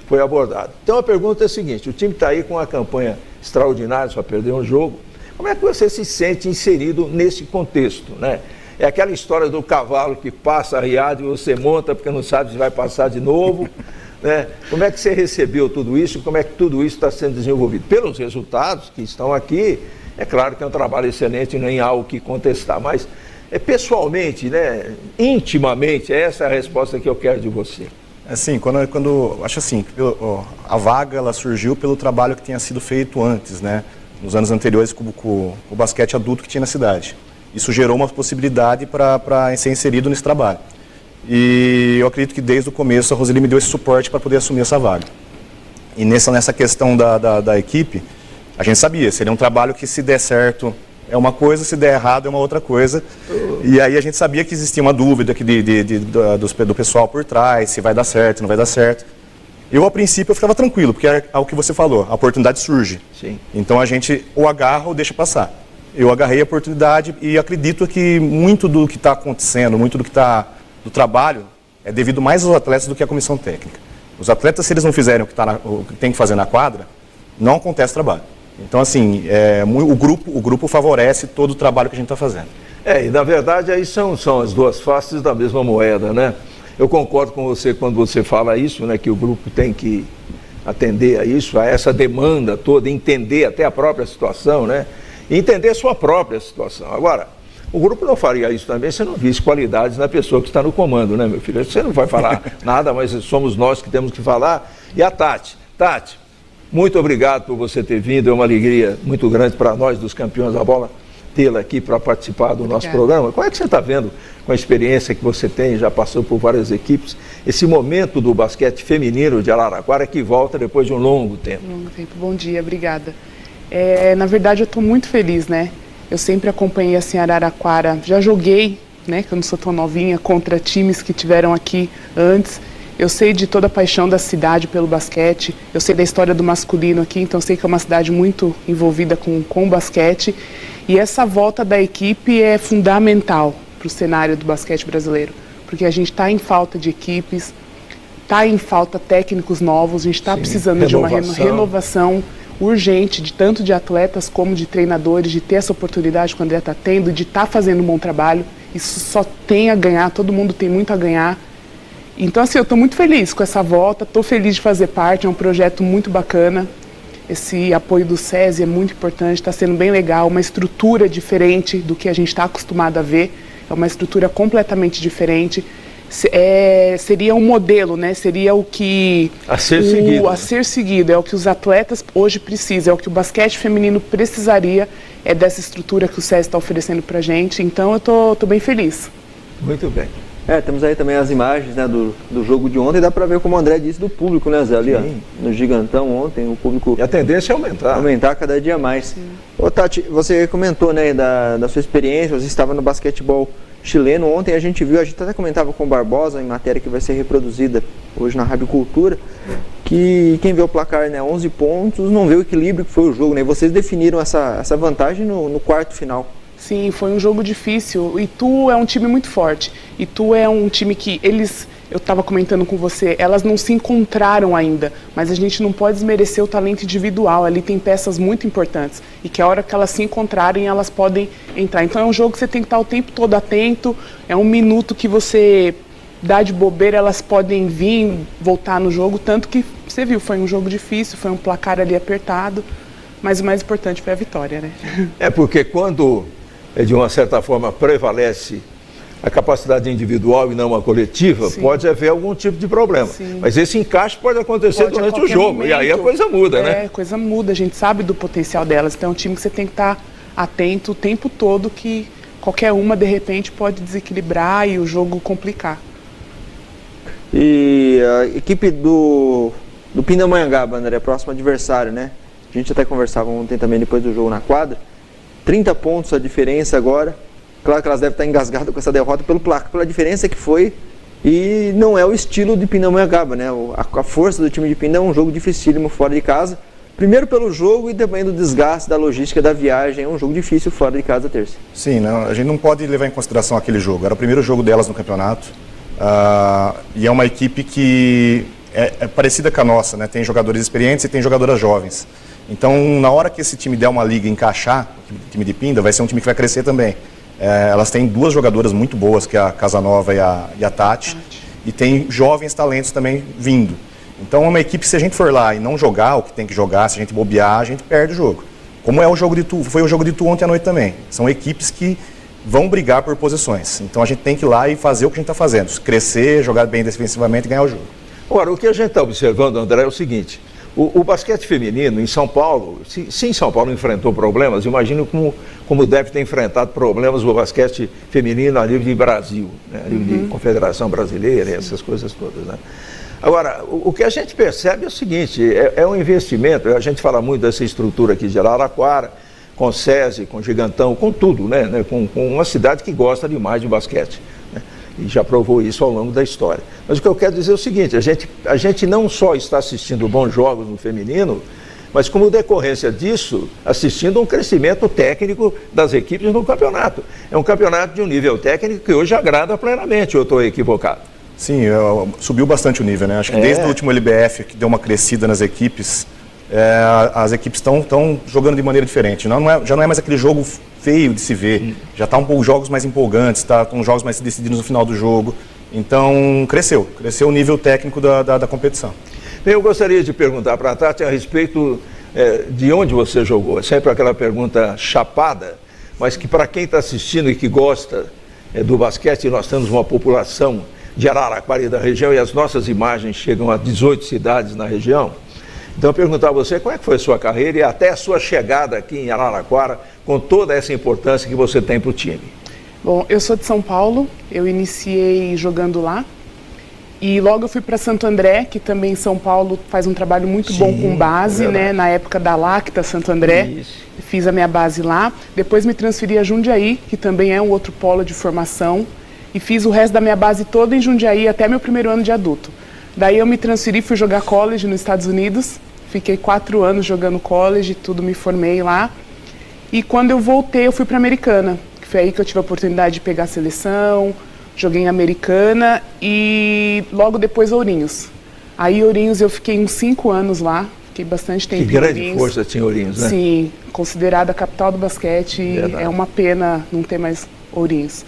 foi abordado. Então a pergunta é a seguinte, o time está aí com uma campanha extraordinária, só perdeu um jogo. Como é que você se sente inserido nesse contexto, né? É aquela história do cavalo que passa arriado e você monta porque não sabe se vai passar de novo, né? Como é que você recebeu tudo isso? Como é que tudo isso está sendo desenvolvido? Pelos resultados que estão aqui, é claro que é um trabalho excelente, nem há o que contestar, mas pessoalmente, né? Intimamente, essa é a resposta que eu quero de você. Assim, acho assim, a vaga ela surgiu pelo trabalho que tinha sido feito antes, né? Nos anos anteriores com o basquete adulto que tinha na cidade. Isso gerou uma possibilidade para ser inserido nesse trabalho. E eu acredito que desde o começo a Roseli me deu esse suporte para poder assumir essa vaga. E nessa questão da equipe, a gente sabia, seria um trabalho que se der certo, é uma coisa, se der errado é uma outra coisa. E aí a gente sabia que existia uma dúvida aqui do pessoal por trás, se vai dar certo, não vai dar certo. Eu, a princípio, eu ficava tranquilo, porque é o que você falou, a oportunidade surge. Sim. Então a gente ou agarra ou deixa passar. Eu agarrei a oportunidade e acredito que muito do que está acontecendo, muito do trabalho, é devido mais aos atletas do que à comissão técnica. Os atletas, se eles não fizerem o que tem que fazer na quadra, não acontece trabalho. Então, assim, o grupo favorece todo o trabalho que a gente está fazendo. E na verdade aí são as duas faces da mesma moeda, né? Eu concordo com você quando você fala isso, né? Que o grupo tem que atender a isso, a essa demanda toda, entender até a própria situação, né? E entender a sua própria situação. Agora, o grupo não faria isso também se não visse qualidades na pessoa que está no comando, né, meu filho? Você não vai falar nada, mas somos nós que temos que falar. E a Tati. Tati, muito obrigado por você ter vindo, é uma alegria muito grande para nós, dos campeões da bola, tê-la aqui para participar do nosso programa. Como é que você está vendo, com a experiência que você tem, já passou por várias equipes, esse momento do basquete feminino de Araraquara que volta depois de um longo tempo? Bom dia, obrigada. Na verdade, eu estou muito feliz, né? Eu sempre acompanhei assim Araraquara, já joguei, né, que eu não sou tão novinha, contra times que tiveram aqui antes. Eu sei de toda a paixão da cidade pelo basquete, eu sei da história do masculino aqui, então eu sei que é uma cidade muito envolvida com o basquete. E essa volta da equipe é fundamental para o cenário do basquete brasileiro, porque a gente está em falta de equipes, está em falta técnicos novos, a gente está precisando de uma renovação urgente, tanto de atletas como de treinadores, de ter essa oportunidade que o André está tendo, de estar fazendo um bom trabalho. Isso só tem a ganhar, todo mundo tem muito a ganhar. Então, assim, eu estou muito feliz com essa volta, estou feliz de fazer parte, é um projeto muito bacana. Esse apoio do SESI é muito importante, está sendo bem legal, uma estrutura diferente do que a gente está acostumado a ver, é uma estrutura completamente diferente. Seria um modelo, né? Seria o que... A ser seguido. É o que os atletas hoje precisam, é o que o basquete feminino precisaria, é dessa estrutura que o SESI está oferecendo para a gente. Então, eu tô bem feliz. Muito bem. Temos aí também as imagens, né, do jogo de ontem, dá para ver, como o André disse, do público, né, Zé? Ali, ó, no Gigantão ontem, o público... E a tendência é aumentar. Aumentar cada dia mais. Ô, Tati, você comentou, né, da sua experiência, você estava no basquetebol chileno. Ontem a gente viu, a gente até comentava com o Barbosa, em matéria que vai ser reproduzida hoje na Rádio Cultura, que quem vê o placar, né, 11 pontos, não vê o equilíbrio que foi o jogo, né? Vocês definiram essa vantagem no quarto final. Sim, foi um jogo difícil. O Itu é um time muito forte. Itu é um time que eu estava comentando com você, elas não se encontraram ainda, mas a gente não pode desmerecer o talento individual. Ali tem peças muito importantes e que a hora que elas se encontrarem, elas podem entrar. Então é um jogo que você tem que estar o tempo todo atento, é um minuto que você dá de bobeira, elas podem vir, voltar no jogo, tanto que você viu, foi um jogo difícil, foi um placar ali apertado, mas o mais importante foi a vitória, né? Porque quando, de uma certa forma, prevalece a capacidade individual e não a coletiva, pode haver algum tipo de problema. Sim. Mas esse encaixe pode acontecer durante o jogo, momento. E aí a coisa muda, né? A coisa muda, a gente sabe do potencial delas, então é um time que você tem que estar atento o tempo todo, que qualquer uma, de repente, pode desequilibrar e o jogo complicar. E a equipe do Pindamonhangaba, André, próximo adversário, né? A gente até conversava ontem também, depois do jogo na quadra. 30 pontos a diferença agora. Claro que elas devem estar engasgadas com essa derrota pela diferença que foi. E não é o estilo de Pindamonhangaba, né? A força do time de Pinda é um jogo dificílimo fora de casa. Primeiro pelo jogo e também do desgaste da logística da viagem. É um jogo difícil fora de casa terça. Sim, não, a gente não pode levar em consideração aquele jogo. Era o primeiro jogo delas no campeonato. E é uma equipe que é parecida com a nossa, né? Tem jogadores experientes e tem jogadoras jovens. Então, na hora que esse time der uma liga e encaixar, o time de Pinda, vai ser um time que vai crescer também. Elas têm duas jogadoras muito boas, que é a Casanova e a Tati, e tem jovens talentos também vindo. Então, é uma equipe, se a gente for lá e não jogar o que tem que jogar, se a gente bobear, a gente perde o jogo. Como é o jogo de Itu, foi o jogo de Itu ontem à noite também. São equipes que vão brigar por posições. Então, a gente tem que ir lá e fazer o que a gente está fazendo, crescer, jogar bem defensivamente e ganhar o jogo. Agora, o que a gente está observando, André, é o seguinte: o basquete feminino em São Paulo, se em São Paulo enfrentou problemas, imagino como deve ter enfrentado problemas o basquete feminino a nível de Brasil, né? A nível de Confederação Brasileira, essas coisas todas, né? Agora, o que a gente percebe é o seguinte: é um investimento. A gente fala muito dessa estrutura aqui de Araraquara, com SESI, com Gigantão, com tudo, né? Com uma cidade que gosta demais de basquete, né? E já provou isso ao longo da história. Mas o que eu quero dizer é o seguinte, a gente não só está assistindo bons jogos no feminino, mas como decorrência disso, assistindo um crescimento técnico das equipes no campeonato. É um campeonato de um nível técnico que hoje agrada plenamente, eu estou equivocado. Sim, subiu bastante o nível, né? Acho que desde o último LBF, que deu uma crescida nas equipes, as equipes estão jogando de maneira diferente. Já não é mais aquele jogo feio de se ver, já está um pouco jogos mais empolgantes, com jogos mais decididos no final do jogo. Então, cresceu o nível técnico da competição. Bem, eu gostaria de perguntar para a Tati a respeito de onde você jogou. É sempre aquela pergunta chapada, mas que para quem está assistindo e que gosta do basquete, nós temos uma população de Araraquara e da região e as nossas imagens chegam a 18 cidades na região. Então, eu perguntar a você como é que foi a sua carreira e até a sua chegada aqui em Araraquara, com toda essa importância que você tem para o time. Bom, eu sou de São Paulo, eu iniciei jogando lá. E logo eu fui para Santo André, que também em São Paulo faz um trabalho muito bom com base, né? Na época da Lacta Santo André, fiz a minha base lá. Depois me transferi a Jundiaí, que também é um outro polo de formação. E fiz o resto da minha base toda em Jundiaí até meu primeiro ano de adulto. Daí eu me transferi, fui jogar college nos Estados Unidos. Fiquei 4 anos jogando college, tudo me formei lá. E quando eu voltei, eu fui para Americana, que foi aí que eu tive a oportunidade de pegar a seleção. Joguei em Americana e logo depois Ourinhos. Aí Ourinhos eu fiquei uns 5 anos lá, fiquei bastante tempo. Que grande força tinha Ourinhos, né? Sim, considerada a capital do basquete, é uma pena não ter mais Ourinhos.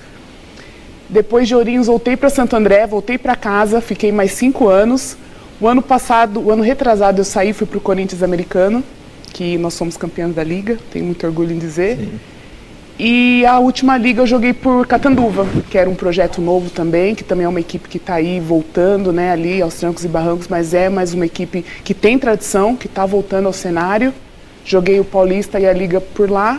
Depois de Ourinhos voltei para Santo André, voltei para casa, fiquei mais 5 anos. O ano retrasado eu saí, fui para o Corinthians Americano, que nós somos campeões da liga, tenho muito orgulho em dizer. Sim. E a última liga eu joguei por Catanduva, que era um projeto novo também, que também é uma equipe que está aí voltando, né, ali aos trancos e barrancos, mas é mais uma equipe que tem tradição, que está voltando ao cenário. Joguei o Paulista e a liga por lá.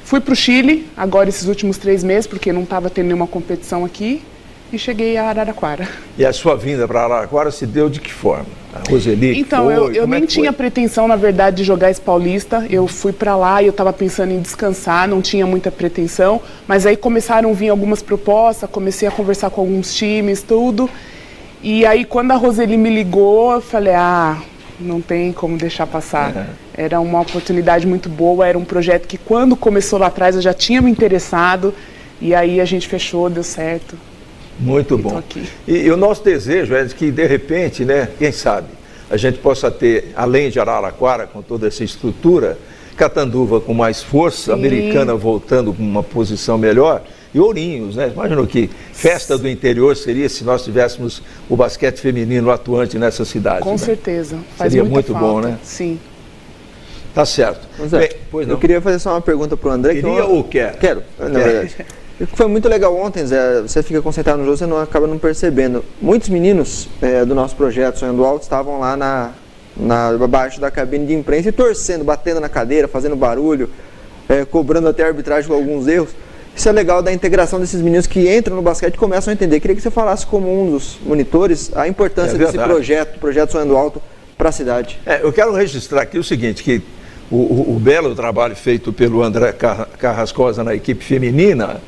Fui para o Chile, agora esses últimos 3 meses, porque não estava tendo nenhuma competição aqui, e cheguei a Araraquara. E a sua vinda para Araraquara se deu de que forma? A Roseli? Então, eu nem tinha pretensão, na verdade, de jogar esse Paulista. Eu fui para lá e eu estava pensando em descansar, não tinha muita pretensão. Mas aí começaram a vir algumas propostas, comecei a conversar com alguns times, tudo. E aí, quando a Roseli me ligou, eu falei, não tem como deixar passar. Era uma oportunidade muito boa, era um projeto que quando começou lá atrás eu já tinha me interessado. E aí a gente fechou, deu certo. Muito bom. E o nosso desejo é de que, de repente, né, quem sabe, a gente possa ter, além de Araraquara, com toda essa estrutura, Catanduva com mais força, Americana voltando com uma posição melhor, e Ourinhos, né? Imagina que festa do interior seria se nós tivéssemos o basquete feminino atuante nessa cidade. Com certeza. Faz seria muito falta. Bom, né? Sim. Tá certo. Bem, pois não. Eu queria fazer só uma pergunta para o André. Queria ou quer? Quero, na verdade. Foi muito legal ontem, Zé, você fica concentrado no jogo, você acaba não percebendo. Muitos meninos do nosso projeto Sonhando Alto estavam lá abaixo da cabine de imprensa e torcendo, batendo na cadeira, fazendo barulho, cobrando até a arbitragem com alguns erros. Isso é legal da integração desses meninos que entram no basquete e começam a entender. Queria que você falasse como um dos monitores a importância desse projeto Sonhando Alto para a cidade. Eu quero registrar aqui o seguinte, que o belo trabalho feito pelo André Carrascosa na equipe feminina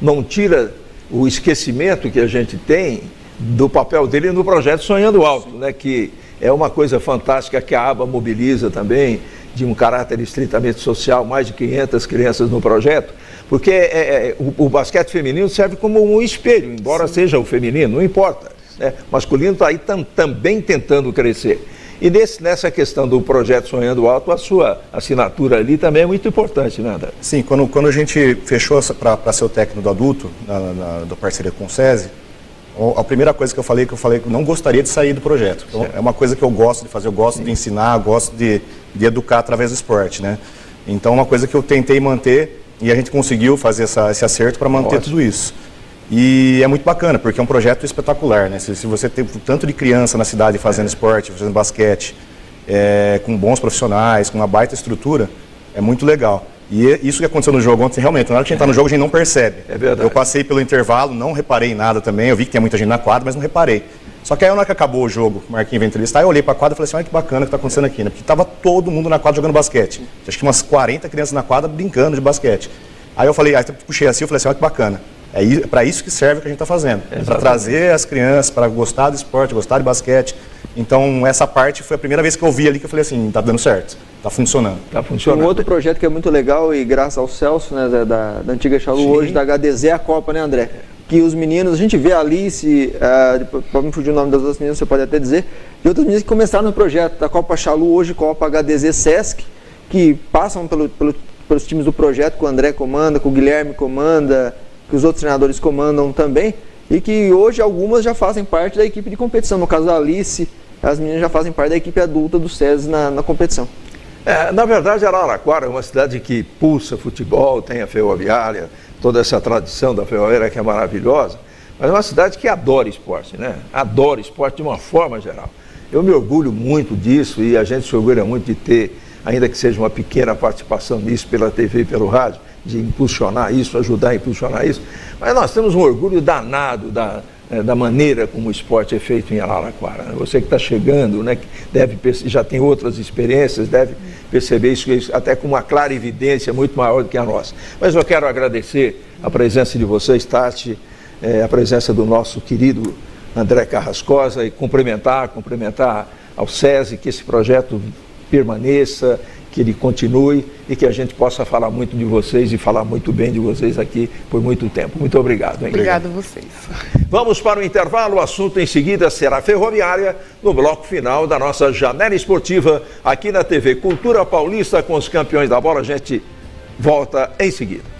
não tira o esquecimento que a gente tem do papel dele no projeto Sonhando Alto, né, que é uma coisa fantástica que a ABA mobiliza também, de um caráter estritamente social, mais de 500 crianças no projeto, porque o basquete feminino serve como um espelho, embora seja o feminino, não importa, né, o masculino está aí também tentando crescer. E nessa questão do projeto Sonhando Alto, a sua assinatura ali também é muito importante, né, André? Sim, quando a gente fechou para ser o técnico do adulto, da parceria com o SESI, a primeira coisa que eu falei que eu não gostaria de sair do projeto. Então, é uma coisa que eu gosto de fazer, eu gosto de ensinar, eu gosto de educar através do esporte, né? Então, uma coisa que eu tentei manter e a gente conseguiu fazer esse acerto para manter tudo isso. E é muito bacana, porque é um projeto espetacular, né? Se você tem tanto de criança na cidade fazendo esporte, fazendo basquete, com bons profissionais, com uma baita estrutura, é muito legal. E isso que aconteceu no jogo ontem, realmente, na hora que a gente está no jogo, a gente não percebe. É verdade. Eu passei pelo intervalo, não reparei em nada também, eu vi que tinha muita gente na quadra, mas não reparei. Só que aí, na hora que acabou o jogo, o Marquinhos veio entrevistar, eu olhei pra quadra e falei assim, olha que bacana o que tá acontecendo aqui, né? Porque tava todo mundo na quadra jogando basquete. Acho que umas 40 crianças na quadra brincando de basquete. Aí eu falei, aí eu puxei assim, eu falei assim, olha que bacana. É para isso que serve o que a gente está fazendo. É para trazer as crianças para gostar do esporte, gostar de basquete. Então, essa parte foi a primeira vez que eu vi ali que eu falei assim, tá dando certo, tá funcionando. Tá funcionando. Um outro projeto que é muito legal e graças ao Celso, né, da antiga Chalu, hoje da HDZ, a Copa, né, André? Que os meninos, a gente vê a Alice, para me fugir o nome das outras meninas, você pode até dizer, e outras meninas que começaram no projeto da Copa Chalu, hoje Copa HDZ Sesc, que passam pelos times do projeto, que o André comanda, que o Guilherme comanda, que os outros treinadores comandam também, e que hoje algumas já fazem parte da equipe de competição. No caso da Alice, as meninas já fazem parte da equipe adulta do SESI na competição. Na verdade, Araraquara é uma cidade que pulsa futebol, tem a ferroviária, toda essa tradição da ferroviária que é maravilhosa, mas é uma cidade que adora esporte, né? Adora esporte de uma forma geral. Eu me orgulho muito disso e a gente se orgulha muito de ter, ainda que seja uma pequena participação nisso pela TV e pelo rádio, de impulsionar isso, ajudar a impulsionar isso, mas nós temos um orgulho danado da maneira como o esporte é feito em Araraquara. Você que está chegando, né, que já tem outras experiências, deve perceber isso até com uma clara evidência muito maior do que a nossa. Mas eu quero agradecer a presença de vocês, Tati, a presença do nosso querido André Carrascosa e cumprimentar ao SESI, que esse projeto permaneça, que ele continue e que a gente possa falar muito de vocês e falar muito bem de vocês aqui por muito tempo. Muito obrigado. Hein? Obrigado a vocês. Vamos para o intervalo. O assunto em seguida será ferroviária no bloco final da nossa janela esportiva aqui na TV Cultura Paulista com os campeões da bola. A gente volta em seguida.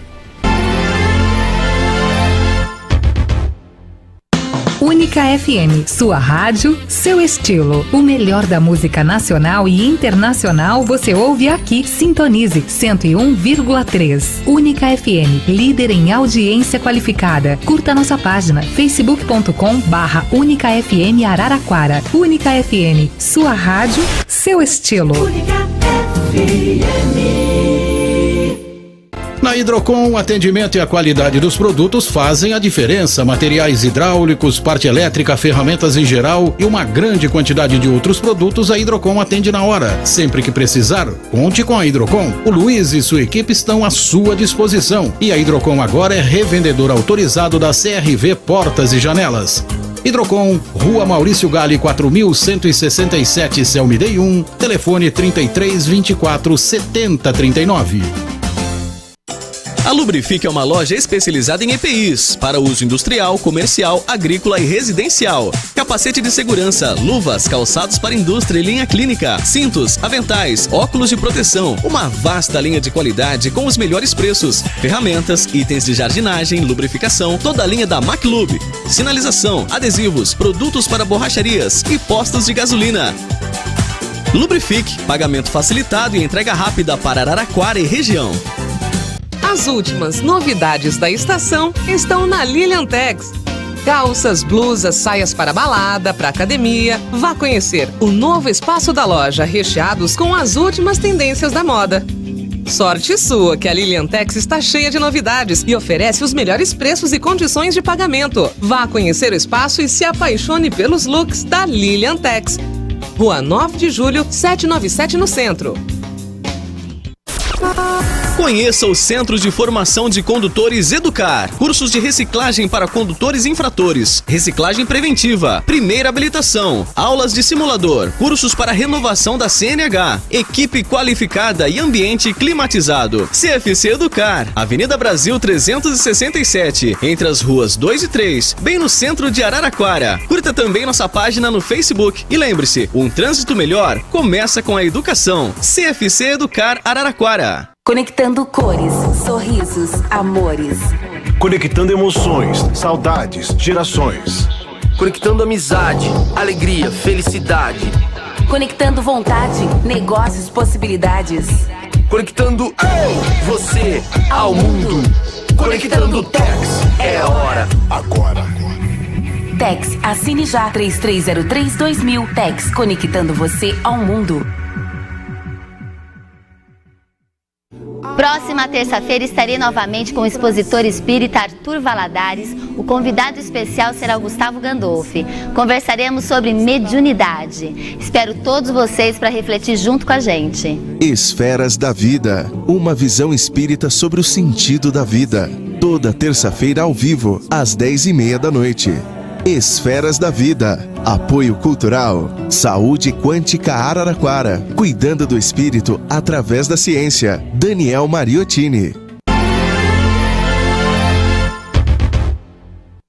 Única FM, sua rádio, seu estilo. O melhor da música nacional e internacional você ouve aqui. Sintonize 101,3. Única FM, líder em audiência qualificada. Curta nossa página facebook.com/Única FM Araraquara. Única FM, sua rádio, seu estilo. Única FM. Na Hidrocon, o atendimento e a qualidade dos produtos fazem a diferença. Materiais hidráulicos, parte elétrica, ferramentas em geral e uma grande quantidade de outros produtos, a Hidrocon atende na hora. Sempre que precisar, conte com a Hidrocon. O Luiz e sua equipe estão à sua disposição. E a Hidrocon agora é revendedor autorizado da CRV Portas e Janelas. Hidrocon, Rua Maurício Gale 4167, Celmidei 1, telefone 33 24 70 39. A Lubrifique é uma loja especializada em EPIs, para uso industrial, comercial, agrícola e residencial. Capacete de segurança, luvas, calçados para indústria e linha clínica, cintos, aventais, óculos de proteção, uma vasta linha de qualidade com os melhores preços, ferramentas, itens de jardinagem, lubrificação, toda a linha da MacLub, sinalização, adesivos, produtos para borracharias e postos de gasolina. Lubrifique, pagamento facilitado e entrega rápida para Araraquara e região. As últimas novidades da estação estão na Lilian Tex. Calças, blusas, saias para balada, para academia. Vá conhecer o novo espaço da loja, recheados com as últimas tendências da moda. Sorte sua que a Lilian Tex está cheia de novidades e oferece os melhores preços e condições de pagamento. Vá conhecer o espaço e se apaixone pelos looks da Lilian Tex. Rua 9 de Julho, 797 no centro. Conheça o Centro de Formação de Condutores Educar. Cursos de reciclagem para condutores infratores, reciclagem preventiva, primeira habilitação, aulas de simulador, cursos para renovação da CNH, equipe qualificada e ambiente climatizado. CFC Educar, Avenida Brasil 367, entre as ruas 2 e 3, bem no centro de Araraquara. Curta também nossa página no Facebook e lembre-se, um trânsito melhor começa com a educação. CFC Educar Araraquara. Conectando cores, sorrisos, amores. Conectando emoções, saudades, gerações. Conectando amizade, alegria, felicidade. Conectando vontade, negócios, possibilidades. Conectando eu, você, ao mundo. Conectando Tex, é hora. Agora. Tex, assine já 3303-2000. Tex, conectando você ao mundo. Próxima terça-feira estarei novamente com o expositor espírita Arthur Valadares. O convidado especial será o Gustavo Gandolfi. Conversaremos sobre mediunidade. Espero todos vocês para refletir junto com a gente. Esferas da Vida, uma visão espírita sobre o sentido da vida. Toda terça-feira ao vivo, às 10h30 da noite. Esferas da Vida. Apoio Cultural. Saúde Quântica Araraquara. Cuidando do espírito através da ciência. Daniel Mariottini.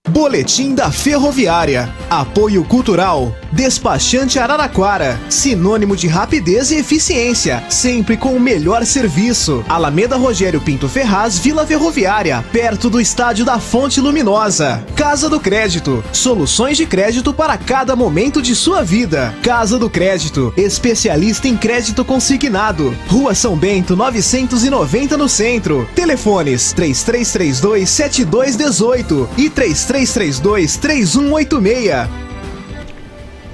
Boletim da Ferroviária. Apoio Cultural. Despachante Araraquara. Sinônimo de rapidez e eficiência. Sempre com o melhor serviço. Alameda Rogério Pinto Ferraz, Vila Ferroviária. Perto do estádio da Fonte Luminosa. Casa do Crédito. Soluções de crédito para cada momento de sua vida. Casa do Crédito. Especialista em crédito consignado. Rua São Bento 990 no centro. Telefones 3332-7218 e 3332-3186.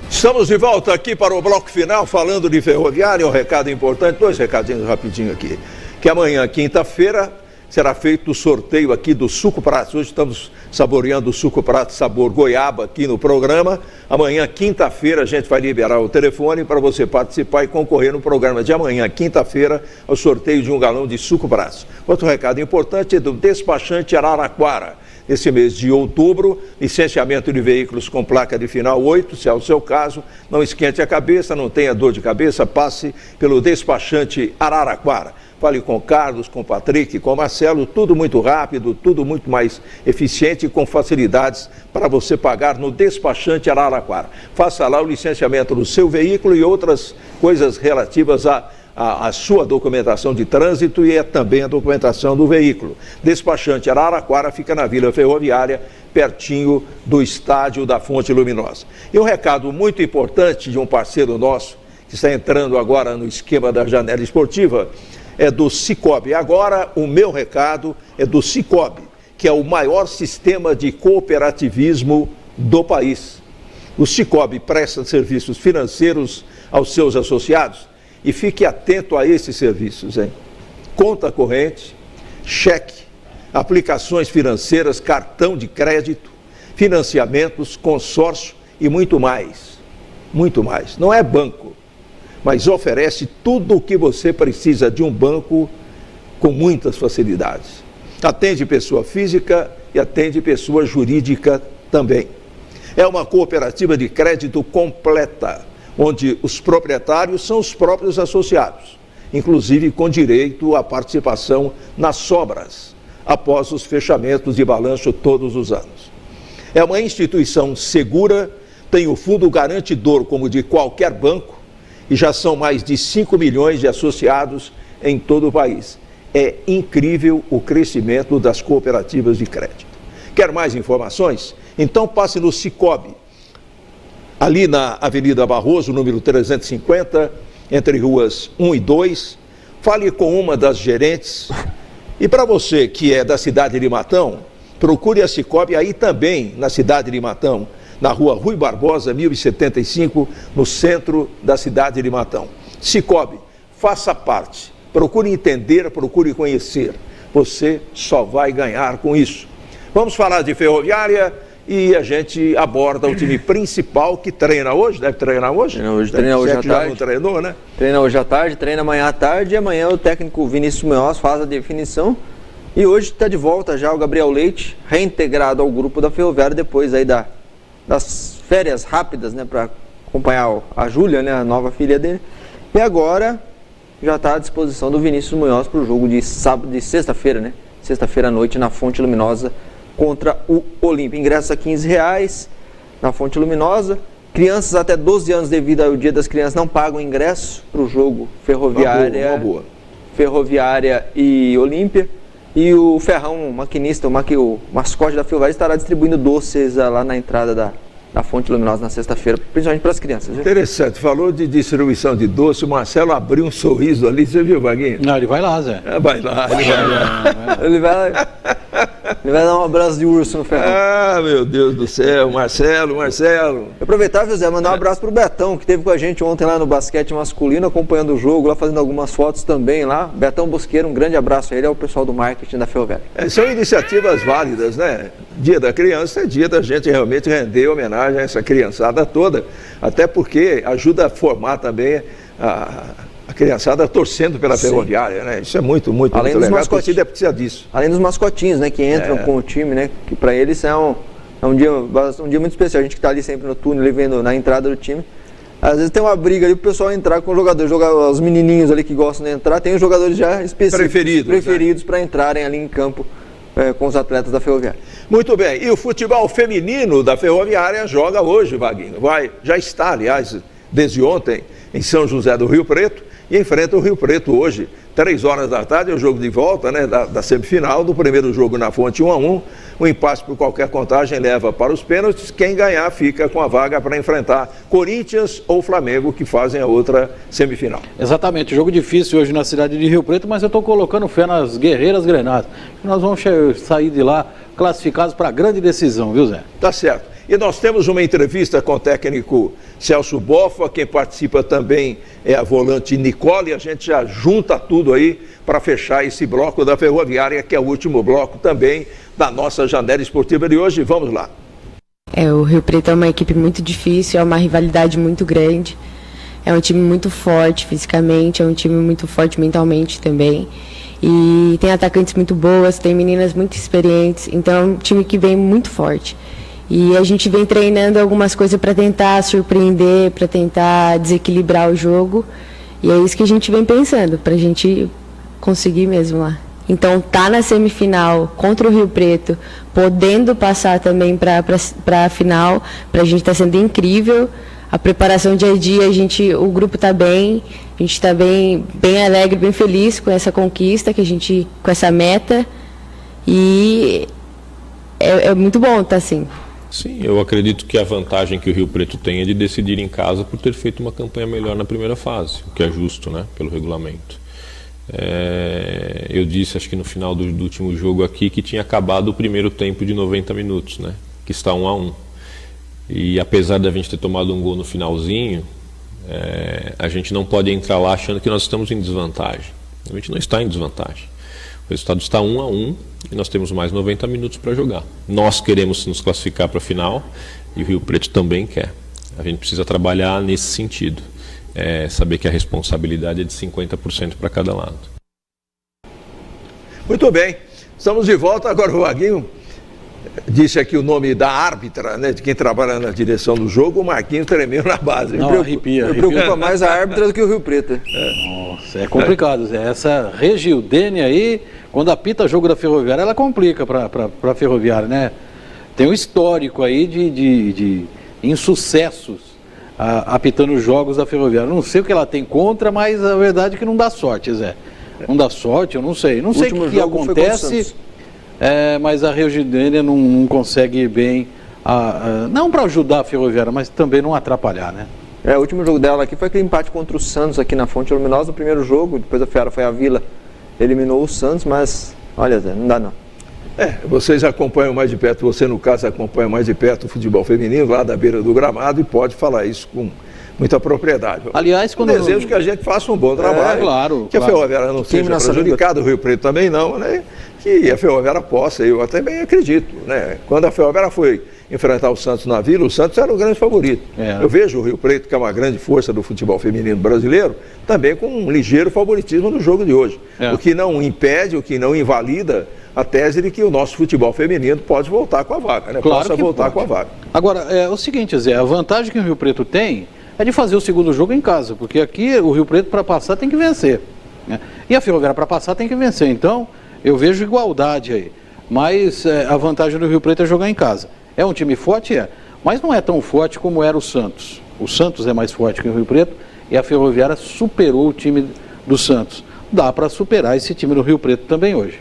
Estamos de volta aqui para o bloco final, falando de ferroviária. Um recado importante, 2 recadinhos rapidinho aqui. Que amanhã, quinta-feira, será feito o sorteio aqui do Suco Pratos. Hoje estamos saboreando o Suco Pratos sabor goiaba aqui no programa. Amanhã, quinta-feira, a gente vai liberar o telefone para você participar e concorrer no programa de amanhã, quinta-feira, ao sorteio de 1 galão de Suco Pratos. Outro recado importante é do despachante Araraquara. Nesse mês de outubro, licenciamento de veículos com placa de final 8, se é o seu caso, não esquente a cabeça, não tenha dor de cabeça, passe pelo despachante Araraquara. Fale com Carlos, com Patrick, com Marcelo, tudo muito rápido, tudo muito mais eficiente e com facilidades para você pagar no despachante Araraquara. Faça lá o licenciamento do seu veículo e outras coisas relativas a sua documentação de trânsito e também a documentação do veículo. Despachante Araraquara fica na Vila Ferroviária, pertinho do estádio da Fonte Luminosa. E um recado muito importante de um parceiro nosso, que está entrando agora no esquema da janela esportiva, é do Cicobi. Agora o meu recado é do Cicobi, que é o maior sistema de cooperativismo do país. O Cicobi presta serviços financeiros aos seus associados. E fique atento a esses serviços, hein? Conta corrente, cheque, aplicações financeiras, cartão de crédito, financiamentos, consórcio e muito mais. Muito mais. Não é banco, mas oferece tudo o que você precisa de um banco com muitas facilidades. Atende pessoa física e atende pessoa jurídica também. É uma cooperativa de crédito completa, onde os proprietários são os próprios associados, inclusive com direito à participação nas sobras, após os fechamentos de balanço todos os anos. É uma instituição segura, tem o fundo garantidor como de qualquer banco e já são mais de 5 milhões de associados em todo o país. É incrível o crescimento das cooperativas de crédito. Quer mais informações? Então passe no Cicobi, ali na Avenida Barroso, número 350, entre ruas 1 e 2, fale com uma das gerentes. E para você que é da cidade de Matão, procure a Cicobi aí também, na cidade de Matão, na rua Rui Barbosa, 1075, no centro da cidade de Matão. Cicobi, faça parte, procure entender, procure conhecer. Você só vai ganhar com isso. Vamos falar de ferroviária. E a gente aborda o time principal que treina hoje, deve treinar hoje? Treina hoje à tarde. Já não treinou, né? Treina hoje à tarde, treina amanhã à tarde e amanhã o técnico Vinícius Munhoz faz a definição. E hoje está de volta já o Gabriel Leite, reintegrado ao grupo da Ferroviária depois aí das férias rápidas, né, para acompanhar a Júlia, né, a nova filha dele. E agora já está à disposição do Vinícius Munhoz para o jogo de sexta-feira, né? Sexta-feira à noite na Fonte Luminosa, contra o Olímpia. Ingressos a R$15 na Fonte Luminosa. Crianças até 12 anos devido ao Dia das Crianças não pagam ingresso para o jogo Ferroviária, Ferroviária e Olímpia. E o Ferrão, o maquinista, o mascote da Ferroviária, estará distribuindo doces lá na entrada da Fonte Luminosa na sexta-feira, principalmente para as crianças. Viu? Interessante, falou de distribuição de doce, o Marcelo abriu um sorriso ali, você viu, Vaguinho? Não, ele vai lá, Zé. Vai lá, ele vai lá. Ele vai dar um abraço de urso no ferro. Ah, meu Deus do céu, Marcelo. Aproveitar, José, mandar um abraço pro Betão, que esteve com a gente ontem lá no basquete masculino, acompanhando o jogo, lá fazendo algumas fotos também lá. Betão Bosqueiro, um grande abraço a ele, ao pessoal do marketing da Ferroviária. São iniciativas válidas, né? Dia da criança é dia da gente realmente render homenagem a essa criançada toda, até porque ajuda a formar também a criançada torcendo pela Ferroviária, né? Isso é muito legal. A torcida precisa disso. Além dos mascotinhos, né, que entram com o time, né, que para eles é um dia muito especial. A gente que está ali sempre no túnel, ali vendo na entrada do time. Às vezes tem uma briga ali pro pessoal entrar com o jogador. Os menininhos ali que gostam de entrar, tem os jogadores já específicos, preferidos para entrarem ali em campo com os atletas da Ferroviária. Muito bem. E o futebol feminino da Ferroviária joga hoje, Vaguinho. Já está, aliás, desde ontem, em São José do Rio Preto, e enfrenta o Rio Preto hoje, 3 horas da tarde, é o jogo de volta, né, da semifinal, do primeiro jogo na Fonte 1-1. O empate por qualquer contagem leva para os pênaltis. Quem ganhar fica com a vaga para enfrentar Corinthians ou Flamengo, que fazem a outra semifinal. Exatamente, jogo difícil hoje na cidade de Rio Preto, mas eu estou colocando fé nas guerreiras grenadas. Nós vamos sair de lá classificados para a grande decisão, viu, Zé? Tá certo. E nós temos uma entrevista com o técnico Celso Boffa, quem participa também é a volante Nicole, e a gente já junta tudo aí para fechar esse bloco da Ferroviária, que é o último bloco também da nossa janela esportiva de hoje. Vamos lá. O Rio Preto é uma equipe muito difícil, é uma rivalidade muito grande, é um time muito forte fisicamente, é um time muito forte mentalmente também. E tem atacantes muito boas, tem meninas muito experientes, então é um time que vem muito forte. E a gente vem treinando algumas coisas para tentar surpreender, para tentar desequilibrar o jogo. E é isso que a gente vem pensando, para a gente conseguir mesmo lá. Então, tá na semifinal contra o Rio Preto, podendo passar também para a final, para a gente está sendo incrível. A preparação dia a dia, o grupo está bem, a gente está bem alegre, bem feliz com essa conquista, com essa meta. E é muito bom estar assim. Sim, eu acredito que a vantagem que o Rio Preto tem é de decidir em casa por ter feito uma campanha melhor na primeira fase, o que é justo, né, pelo regulamento. Eu disse, acho que no final do último jogo aqui, que tinha acabado o primeiro tempo de 90 minutos, né, que está 1-1. E apesar de a gente ter tomado um gol no finalzinho, a gente não pode entrar lá achando que nós estamos em desvantagem. A gente não está em desvantagem. O resultado está 1-1 e nós temos mais 90 minutos para jogar. Nós queremos nos classificar para a final e o Rio Preto também quer. A gente precisa trabalhar nesse sentido. Saber que a responsabilidade é de 50% para cada lado. Muito bem. Estamos de volta. Agora o Vaguinho disse aqui o nome da árbitra, né, de quem trabalha na direção do jogo. O Marquinhos tremeu na base. Não, arrepia. Preocupa mais a árbitra do que o Rio Preto. Nossa, é complicado. Essa Regildene aí, quando apita jogo da Ferroviária, ela complica para a Ferroviária, né? Tem um histórico aí de insucessos apitando os jogos da Ferroviária. Não sei o que ela tem contra, mas a verdade é que não dá sorte, Zé. Não dá sorte, eu não sei. Não sei o que acontece, mas a Regildene não consegue ir bem, não para ajudar a Ferroviária, mas também não atrapalhar, né? O último jogo dela aqui foi aquele empate contra o Santos aqui na Fonte Luminosa no primeiro jogo, depois a Ferroviária foi a Vila, eliminou o Santos, mas olha, Zé, não dá não. Vocês acompanham mais de perto, você no caso acompanha mais de perto o futebol feminino lá da beira do gramado e pode falar isso com muita propriedade. Aliás, quando eu desejo que a gente faça um bom trabalho, claro, que a Ferroviária não seja prejudicada, o Rio Preto também não, né? Que a Ferroviária possa, eu até bem acredito, né? Quando a Ferroviária foi enfrentar o Santos na Vila, o Santos era o grande favorito. Eu vejo o Rio Preto, que é uma grande força do futebol feminino brasileiro, também com um ligeiro favoritismo no jogo de hoje. O que não impede, o que não invalida a tese de que o nosso futebol feminino pode voltar com a vaga, né? Claro, possa voltar com a vaga. Agora, é o seguinte, Zé, a vantagem que o Rio Preto tem é de fazer o segundo jogo em casa, porque aqui o Rio Preto para passar tem que vencer, né? E a Ferroviária para passar tem que vencer, então eu vejo igualdade aí, mas a vantagem do Rio Preto é jogar em casa. É um time forte? Mas não é tão forte como era o Santos. O Santos é mais forte que o Rio Preto e a Ferroviária superou o time do Santos. Dá para superar esse time do Rio Preto também hoje.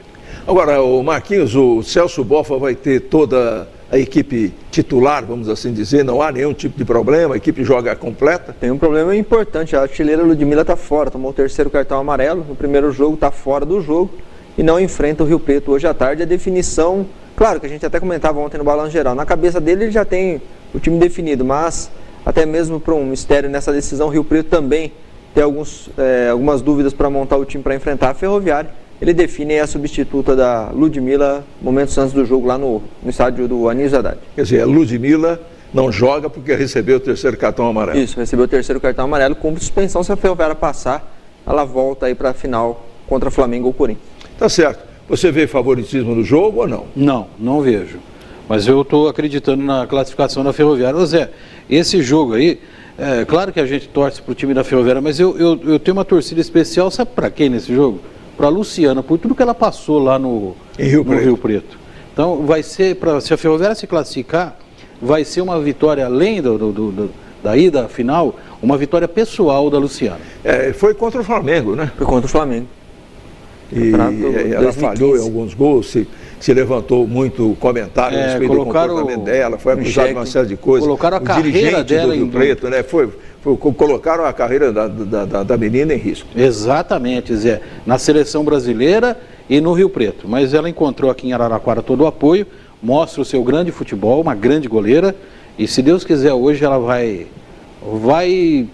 Agora, o Marquinhos, o Celso Boffa vai ter toda a equipe titular, vamos assim dizer, não há nenhum tipo de problema, a equipe joga completa? Tem um problema importante, a artilheira Ludmila está fora, tomou o 3º cartão amarelo, no primeiro jogo está fora do jogo e não enfrenta o Rio Preto hoje à tarde. A definição, claro que a gente até comentava ontem no Balanço Geral, na cabeça dele ele já tem o time definido, mas até mesmo para um mistério nessa decisão, o Rio Preto também tem algumas dúvidas para montar o time para enfrentar a Ferroviária. Ele define a substituta da Ludmila momentos antes do jogo lá no estádio do Anísio Haddad. Quer dizer, a Ludmila não joga porque recebeu o 3º cartão amarelo. Isso, recebeu o 3º cartão amarelo com suspensão. Se a Ferroviária passar, ela volta aí para a final contra Flamengo ou Corinthians. Tá certo. Você vê favoritismo no jogo ou não? Não vejo. Mas eu estou acreditando na classificação da Ferroviária. Ô Zé, esse jogo aí, claro que a gente torce para o time da Ferroviária, mas eu tenho uma torcida especial, sabe para quem nesse jogo? Para a Luciana, por tudo que ela passou lá no Rio Preto. Então, vai ser, se a Ferroviária se classificar, vai ser uma vitória, além da ida final, uma vitória pessoal da Luciana. Foi contra o Flamengo, né? Foi contra o Flamengo. E ela falhou em alguns gols, se levantou muito comentário a respeito do comportamento dela, foi acusada de uma série de coisas. Colocaram a carreira dela do Rio Preto, né? Colocaram a carreira da menina em risco. Exatamente, Zé. Na seleção brasileira e no Rio Preto. Mas ela encontrou aqui em Araraquara todo o apoio, mostra o seu grande futebol, uma grande goleira. E se Deus quiser, hoje ela vai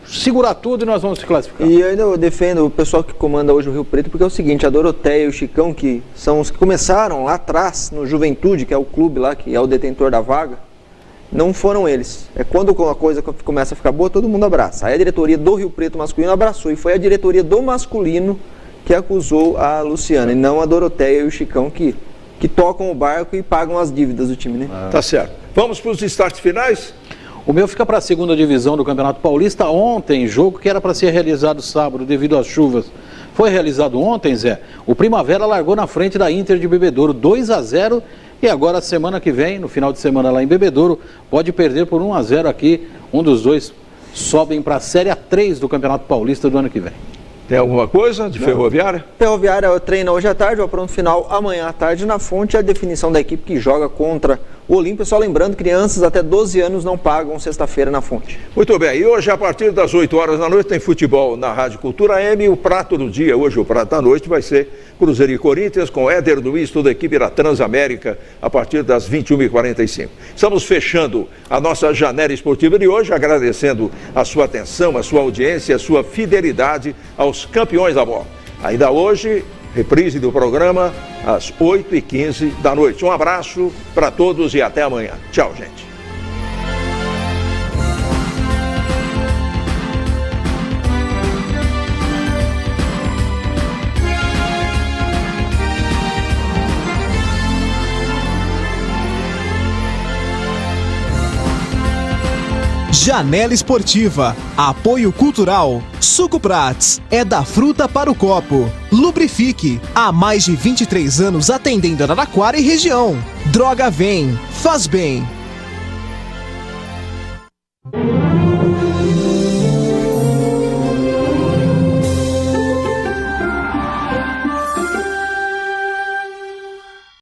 segurar tudo e nós vamos se classificar. E ainda eu defendo o pessoal que comanda hoje o Rio Preto, porque é o seguinte, a Doroteia e o Chicão, que são os que começaram lá atrás, no Juventude, que é o clube lá, que é o detentor da vaga, não foram eles. É quando a coisa começa a ficar boa, todo mundo abraça. Aí a diretoria do Rio Preto masculino abraçou, e foi a diretoria do masculino que acusou a Luciana, e não a Doroteia e o Chicão, que tocam o barco e pagam as dívidas do time, né? Tá certo. Vamos para os destaques finais? O meu fica para a 2ª divisão do Campeonato Paulista. Ontem, jogo que era para ser realizado sábado devido às chuvas, foi realizado ontem, Zé. O Primavera largou na frente da Inter de Bebedouro, 2-0. E agora, semana que vem, no final de semana lá em Bebedouro, pode perder por 1-0 aqui. Um dos dois sobem para a Série A3 do Campeonato Paulista do ano que vem. Tem alguma coisa de Ferroviária? Ferroviária treina hoje à tarde, o apronto final amanhã à tarde na Fonte. A definição da equipe que joga contra o Olímpia. Só lembrando, crianças até 12 anos não pagam sexta-feira na Fonte. Muito bem, e hoje a partir das 8 horas da noite tem futebol na Rádio Cultura AM. O prato do dia, hoje o prato da noite vai ser Cruzeiro e Corinthians com Éder Luiz, toda a equipe da Transamérica a partir das 21h45. Estamos fechando a nossa janela esportiva de hoje, agradecendo a sua atenção, a sua audiência, a sua fidelidade aos campeões da bola. Ainda hoje, reprise do programa às 8h15 da noite. Um abraço para todos e até amanhã. Tchau, gente. Janela Esportiva, apoio cultural, Suco Prats, é da fruta para o copo. Lubrifique, há mais de 23 anos atendendo Araraquara e região. Droga Vem, faz bem.